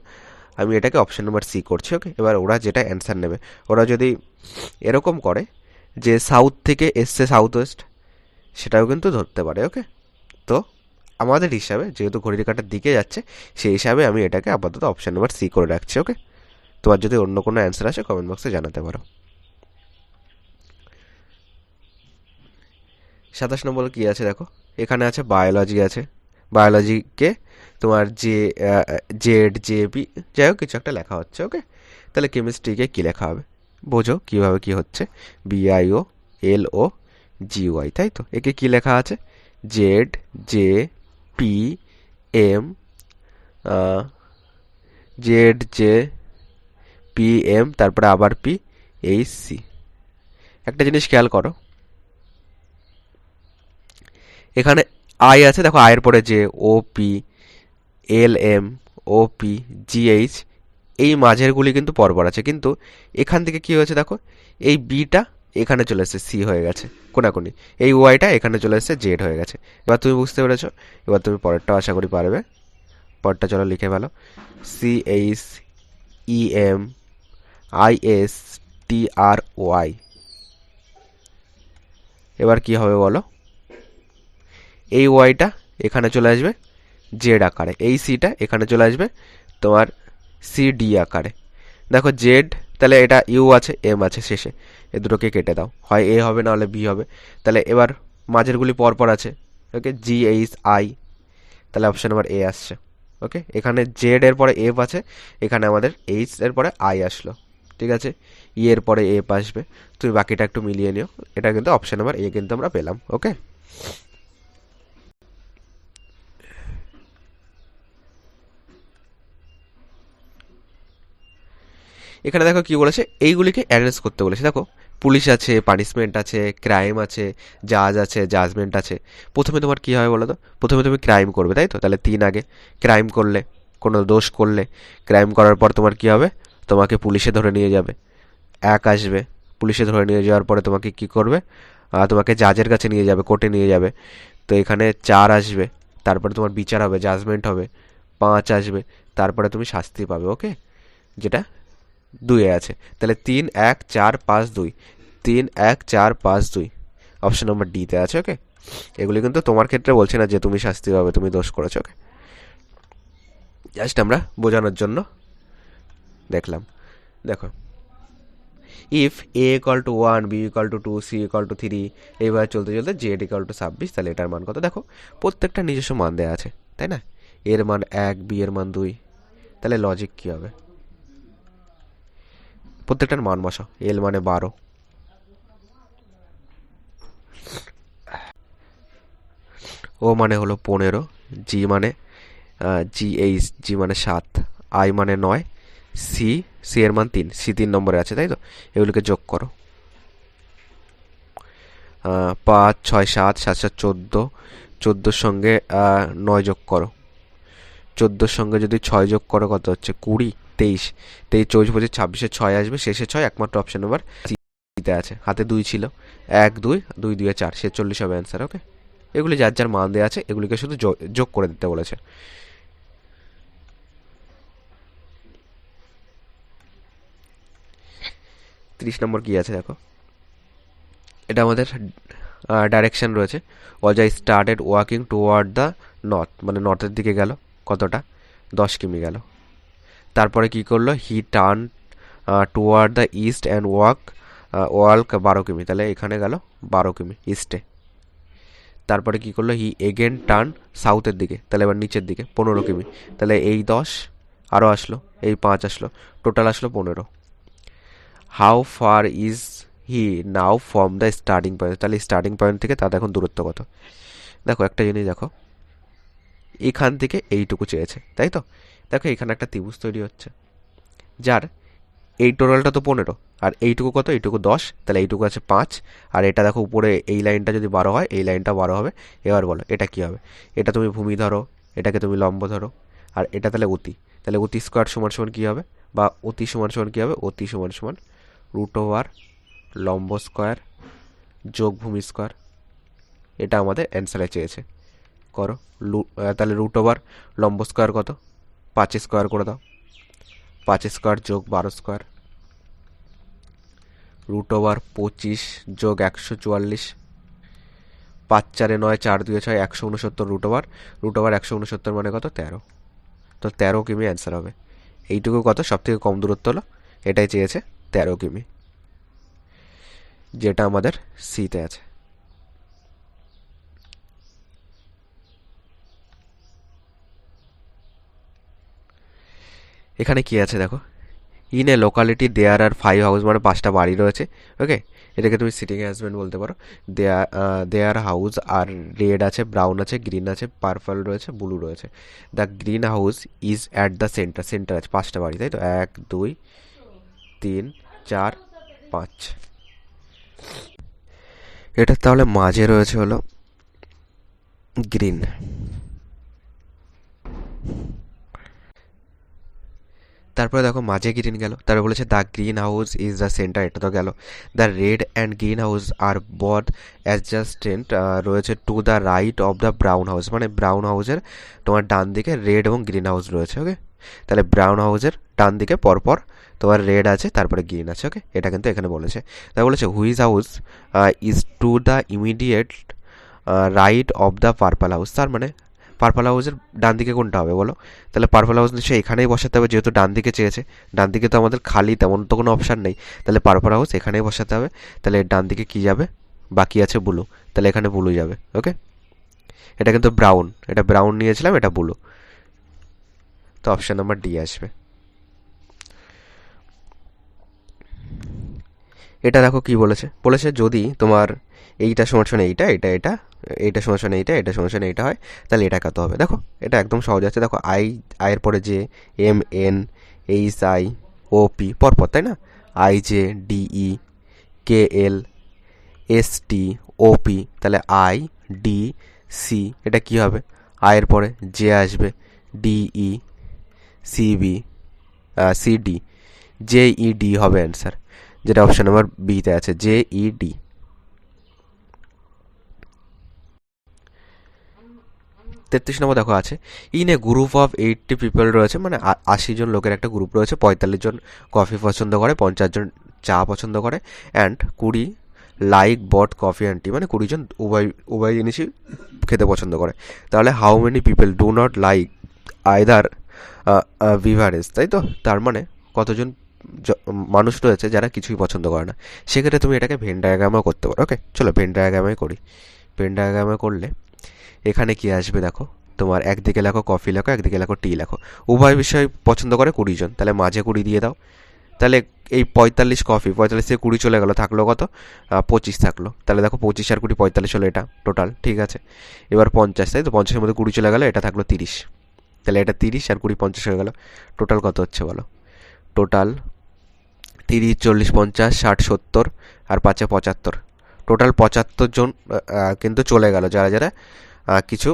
Speaker 2: আমি এটাকে অপশান নাম্বার সি করছি। ওকে, এবার ওরা যেটা অ্যান্সার নেবে, ওরা যদি এরকম করে যে সাউথ থেকে এসছে সাউথ ওয়েস্ট, সেটাও কিন্তু ধরতে পারে। ওকে, তো আমাদের হিসাবে যেহেতু ঘড়ির কাঁটার দিকে যাচ্ছে, সেই হিসাবে আমি এটাকে আপাতত অপশান নাম্বার সি করে রাখছি। ওকে, তোমার যদি অন্য কোনো অ্যান্সার আসে কমেন্ট বক্সে জানাতে পারো। 27 নম্বর কী আছে দেখো, এখানে আছে বায়োলজি আছে। বায়োলজিকে তোমার জেড জেপি যাই হোক কিছু একটা লেখা হচ্ছে। ওকে, তাহলে কেমিস্ট্রিকে কী লেখা হবে, বোঝো কীভাবে কী হচ্ছে। বিআইও এলও জিওয়াই, তাই তো? একে কী লেখা আছে, Z J P M, Z J P M, তারপরে আবার পি এইচ সি। একটা জিনিস খেয়াল করো, এখানে আই আছে, দেখো আয়ের পরে যে O P L M O P G H, এই মাঝেরগুলি কিন্তু পরপর আছে, কিন্তু এখান থেকে কি হয়েছে দেখো, এই বিটা এখানে চলে এসেছে সি হয়ে গেছে কোনাকুনি, এই ওয়াইটা এখানে চলে এসেছে জেড হয়ে গেছে। এবার তুমি বুঝতে পেরেছো, এবার তুমি পরেরটাও আশা করি পারবে। পরেরটা চলো লিখে ফেলো, C H E M I S T R Y. এবার কি হবে বলো, এই ওয়াইটা এখানে চলে আসবে জেড আকারে, এই সিটা এখানে চলে আসবে তোমার সি ডি আকারে। দেখো জেড, তাহলে এটা ইউ আছে এম আছে শেষে, এ দুটোকে কেটে দাও, হয় এ হবে না হলে বি হবে। তাহলে এবার মাঝেরগুলি পরপর আছে। ওকে, জি এইচ আই, তাহলে অপশান নাম্বার এ আসছে। ওকে, এখানে জেড এর পরে এফ আছে, এখানে আমাদের এইচ এর পরে আই আসলো। ঠিক আছে, ই এর পরে এফ আসবে, তুমি বাকিটা একটু মিলিয়ে নিও। এটা কিন্তু অপশান নাম্বার এ কিন্তু আমরা পেলাম। ওকে, এখানে দেখো কি বলেছে, এইগুলিকে অ্যারেঞ্জ করতে বলেছে। দেখো পুলিশ আছে, পানিশমেন্ট আছে, ক্রাইম আছে, জাজ আছে, জাজমেন্ট আছে। প্রথমে তোমার কি হবে বলো তো, প্রথমে তুমি ক্রাইম করবে, তাই তো? তাহলে 3 আগে ক্রাইম করলে, কোনো দোষ করলে, ক্রাইম করার পর তোমার কি হবে, তোমাকে পুলিশে ধরে নিয়ে যাবে, 1 আসবে। পুলিশে ধরে নিয়ে যাওয়ার পরে তোমাকে কি করবে, তোমাকে জাজের কাছে নিয়ে যাবে, কোর্টে নিয়ে যাবে। তো এখানে 4 আসবে, তারপরে তোমার বিচার হবে, জাজমেন্ট হবে। 5 আসবে, তারপরে তুমি শাস্তি পাবে। ওকে, যেটা 2 আছে। তাহলে 3 1 4 5 2, 3 1 4 5 2 অপশন নম্বর ডিতে আছে। ওকে, এগুলি কিন্তু তোমার ক্ষেত্রে বলছি না যে তুমি শাস্তি পাবে, তুমি দোষ করেছো। ওকে, জাস্ট আমরা বোঝানোর জন্য দেখলাম। দেখো, if A equal to 1, B equal to 2, C equal to 3, এইভাবে চলতে চলতে জেড ইকাল টু 26, তাহলে এটার মান কত? দেখো প্রত্যেকটা নিজস্ব মান দেওয়া আছে, তাই না? এর মান 1, বি এর মান 2, তাহলে লজিক কি হবে, প্রত্যেকটার মান বসাও। এল মানে 12, ও মানে হলো 15, জি মানে জি মানে 7, আই মানে 9, সি এর মান 3, সি 3 নম্বরে আছে, তাই তো? এগুলোকে যোগ করো, 5 6 7, 7 7 14, 14 সঙ্গে 9 যোগ করো, 14 সঙ্গে যদি 6 যোগ করো কত হচ্ছে, 20, 23, 23 24 25 26, 6 আসবে, শেষে 6, একমাত্র অপশন নাম্বার সিতে আছে। হাতে 2 ছিল, 1 2 2 2 4, 46 হবে অ্যান্সার। ওকে, এগুলি যার যার মান দেওয়া আছে, এগুলিকে শুধু যোগ করে দিতে বলেছে। 30 নম্বর কি আছে দেখো, এটা আমাদের ডাইরেকশন রয়েছে। Ajay started walking toward the north, মানে নর্থের দিকে গেল, কতটা, 10 কিমি গেল। তারপরে কি করলো, he turn toward the east and walk 12 কিমি, তাহলে এখানে গেল 12 কিমি ইস্টে। তারপরে কি করলো, হি এগেন টার্ন সাউথের দিকে, তাহলে এবার নিচের দিকে 15 কিমি, তাহলে এই 10 আরও আসলো, এই 5 আসলো, টোটাল আসলো 15। How far is he now from the starting point, তাহলে স্টার্টিং পয়েন্ট থেকে তার এখন দূরত্ব কত? দেখো একটা জিনিস দেখো, এখান থেকে এইটুকু চেয়েছে, তাই তো? দেখো এখানে একটা ত্রিভুজ তৈরি হচ্ছে, যার এই টোটালটা তো 15, আর এইটুকু কত, এইটুকু 10, তাহলে এইটুকু আছে 5, আর এটা দেখো উপরে এই লাইনটা যদি 12 হয়, এই লাইনটা 12 হবে। এবার বলো এটা কি হবে, এটা তুমি ভূমি ধরো, এটাকে তুমি লম্ব ধরো, আর এটা তাহলে অতি, তাহলে অতি স্কোয়ার সমান সমান কী হবে, বা অতি সমান সমান কী হবে, অতি সমান সমান রুট ওভার লম্ব স্কোয়ার যোগ ভূমি স্কোয়ার। এটা আমাদের অ্যান্সারে চেয়েছে। করো তাহলে রুট ওভার লম্ব স্কোয়ার কত, 5 স্কোয়ার করে দাও, 5 স্কোয়ার যোগ 12 স্কোয়ার, রুট ওভার 25 যোগ 144, 5 4 9, 4 2 6, 169 রুট ওভার 169 মানে কত, 13। তো 13 কিমি অ্যান্সার হবে। এইটুকু কত, সব থেকে কম দূরত্ব হলো, এটাই চেয়েছে 13 কিমি, যেটা আমাদের সিতে আছে। এখানে কি আছে দেখো, in a locality there are 5 house, মানে 5টা বাড়ি রয়েছে। ওকে, এটাকে তুমি সিটিং অ্যারেঞ্জমেন্ট বলতে পারো। দেয়ার হাউস আর রেড আছে, ব্রাউন আছে, গ্রিন আছে, পার্পল রয়েছে, ব্লু রয়েছে। The green house is at the centre, centre আছে 5টা বাড়ি, তাই তো, 1 2 3 4 5। এটা তাহলে মাঝে রয়েছে হলো গ্রিন। তারপরে দেখো মাঝে গ্রিন গেল, তারপরে বলেছে the green house is the centre, এটা তো গেল। The red and green house আর বোথ অ্যাডজাস্টেন্ট রয়েছে to the right of the brown house, মানে ব্রাউন হাউসের তোমার ডান দিকে রেড এবং গ্রিন হাউস রয়েছে। ওকে, তাহলে ব্রাউন হাউসের ডান দিকে পরপর তোমার রেড আছে, তারপরে গ্রিন আছে। ওকে, এটা কিন্তু এখানে বলেছে। তাই বলেছে which house is to the immediate right of the purple house, তার মানে পার্পল হাউসের ডান দিকে কোনটা হবে বলো, তাহলে পার্পল হাউস নিশ্চয়ই এখানেই বসাতে হবে, যেহেতু ডান দিকে চেয়েছে। ডান দিকে তো আমাদের খালি, তেমন তো কোনো অপশান নেই, তাহলে পার্পল হাউস এখানেই বসাতে হবে। তাহলে ডান দিকে কী যাবে, বাকি আছে ব্লু, তাহলে এখানে ব্লু যাবে। ওকে, এটা কিন্তু ব্রাউন, এটা ব্রাউন নিয়েছিলাম, এটা ব্লু, তো অপশান নাম্বার ডি আসবে। এটা দেখো কি বলেছে, বলেছে যদি তোমার এইটা সমান সমান এইটা, এইটা সমান সমান এইটা সমান সমান এইটা হয়, তাহলে এটা কত হবে। দেখো এটা একদম সহজ আছে, দেখো আয়ের পরে যে M N H I O P পরপর, তাই না, I J D E K L S T O P, তাহলে আই ডি সি, এটা কি হবে, আয়ের পরে জে আসবে, D E C B C D, J E D হবে অ্যান্সার, যেটা অপশন নাম্বার বিতে আছে, জে ই ডি। 33 নম্বর দেখো আছে, in a group of 80 people রয়েছে, মানে 80 জন লোকের একটা গ্রুপ রয়েছে, 45 জন কফি পছন্দ করে, 50 জন চা পছন্দ করে, and 20 like both coffee and tea, মানে 20 জন উভয় জিনিসই খেতে পছন্দ করে। তাহলে how many people do not like either beverage, তাই তো, তার মানে কতজন মানুষ রয়েছে যারা কিছুই পছন্দ করে না। সেক্ষেত্রে তুমি এটাকে ভেন ডায়াগ্রামও করতে পারো। ওকে, চলো ভেন ডায়াগ্রামে করি। ভেন ডায়াগ্রামে করলে এখানে কি আসবে দেখো, তোমার একদিকে লেখো কফি লেখো, একদিকে লেখো টি লেখো, উভয় বিষয় পছন্দ করে 20 জন, তাহলে মাঝে 20 দিয়ে দাও। তাহলে এই 45 কফি, 45 থেকে 20 চলে গেল, থাকলো কত, 25 থাকলো। তাহলে দেখো 25 আর 20 45 হলো, এটা টোটাল ঠিক আছে। এবার 50, তাই তো, 50-এর মধ্যে 20 চলে গেল, এটা থাকলো 30, তাহলে এটা 30 আর 20 50 হয়ে গেল। টোটাল কত হচ্ছে বলো, টোটাল 30 40 50 60 70 আর 5 75, টোটাল 75 জন কিন্তু চলে গেল, যারা যারা কিছু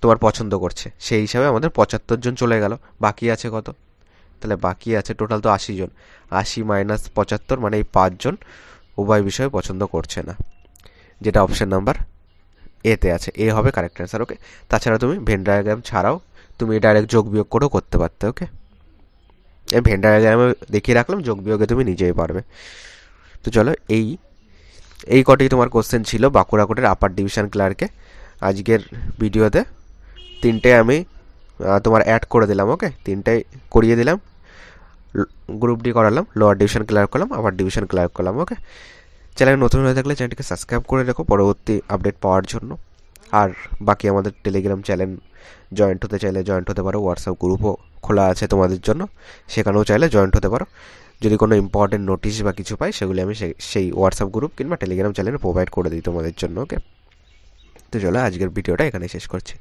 Speaker 2: তোমার পছন্দ করছে, সেই হিসাবে আমাদের 75 জন চলে গেল। বাকি আছে কত, তাহলে বাকি আছে টোটাল তো 80 জন, 80 মাইনাস 75, মানে এই 5 জন উভয় বিষয়ে পছন্দ করছে না, যেটা অপশান নাম্বার এতে আছে, এ হবে কারেক্ট অ্যান্সার। ওকে, তাছাড়া তুমি ভেন ডায়াগ্রাম ছাড়াও তুমি ডাইরেক্ট যোগ বিয়োগ করেও করতে পারতে। ওকে, এই ভেন ডায়াগ্রামে দেখিয়ে রাখলাম, যোগ বিয়োগে তুমি নিজেই পারবে। তো চলো এই কটি তোমার কোশ্চেন ছিল বাঁকুড়া কোর্টের আপার ডিভিশন ক্লার্কে। আজকের ভিডিওতে 3টে আমি তোমার অ্যাড করে দিলাম। ওকে, 3টাই করিয়ে দিলাম, গ্রুপ ডি করালাম, লোয়ার ডিভিশন ক্লার্ক করলাম, আপার ডিভিশন ক্লার্ক করলাম। ওকে, চ্যানেল নতুন হয়ে থাকলে চ্যানেলটিকে সাবস্ক্রাইব করে রেখো পরবর্তী আপডেট পাওয়ার জন্য। আর বাকি আমাদের টেলিগ্রাম চ্যানেল জয়েন্ট হতে চাইলে জয়েন্ট হতে পারো, হোয়াটসঅ্যাপ গ্রুপও খোলা আছে তোমাদের জন্য, সেখানেও চাইলে জয়েন্ট হতে পারো। যদি কোনো ইম্পর্টেন্ট নোটিশ বা কিছু পাই, সেগুলি আমি সেই হোয়াটসঅ্যাপ গ্রুপ কিংবা টেলিগ্রাম চ্যানেলে প্রোভাইড করে দিই তোমাদের জন্য। ওকে, তো চলো আজকের ভিডিওটা এখানে শেষ করছি।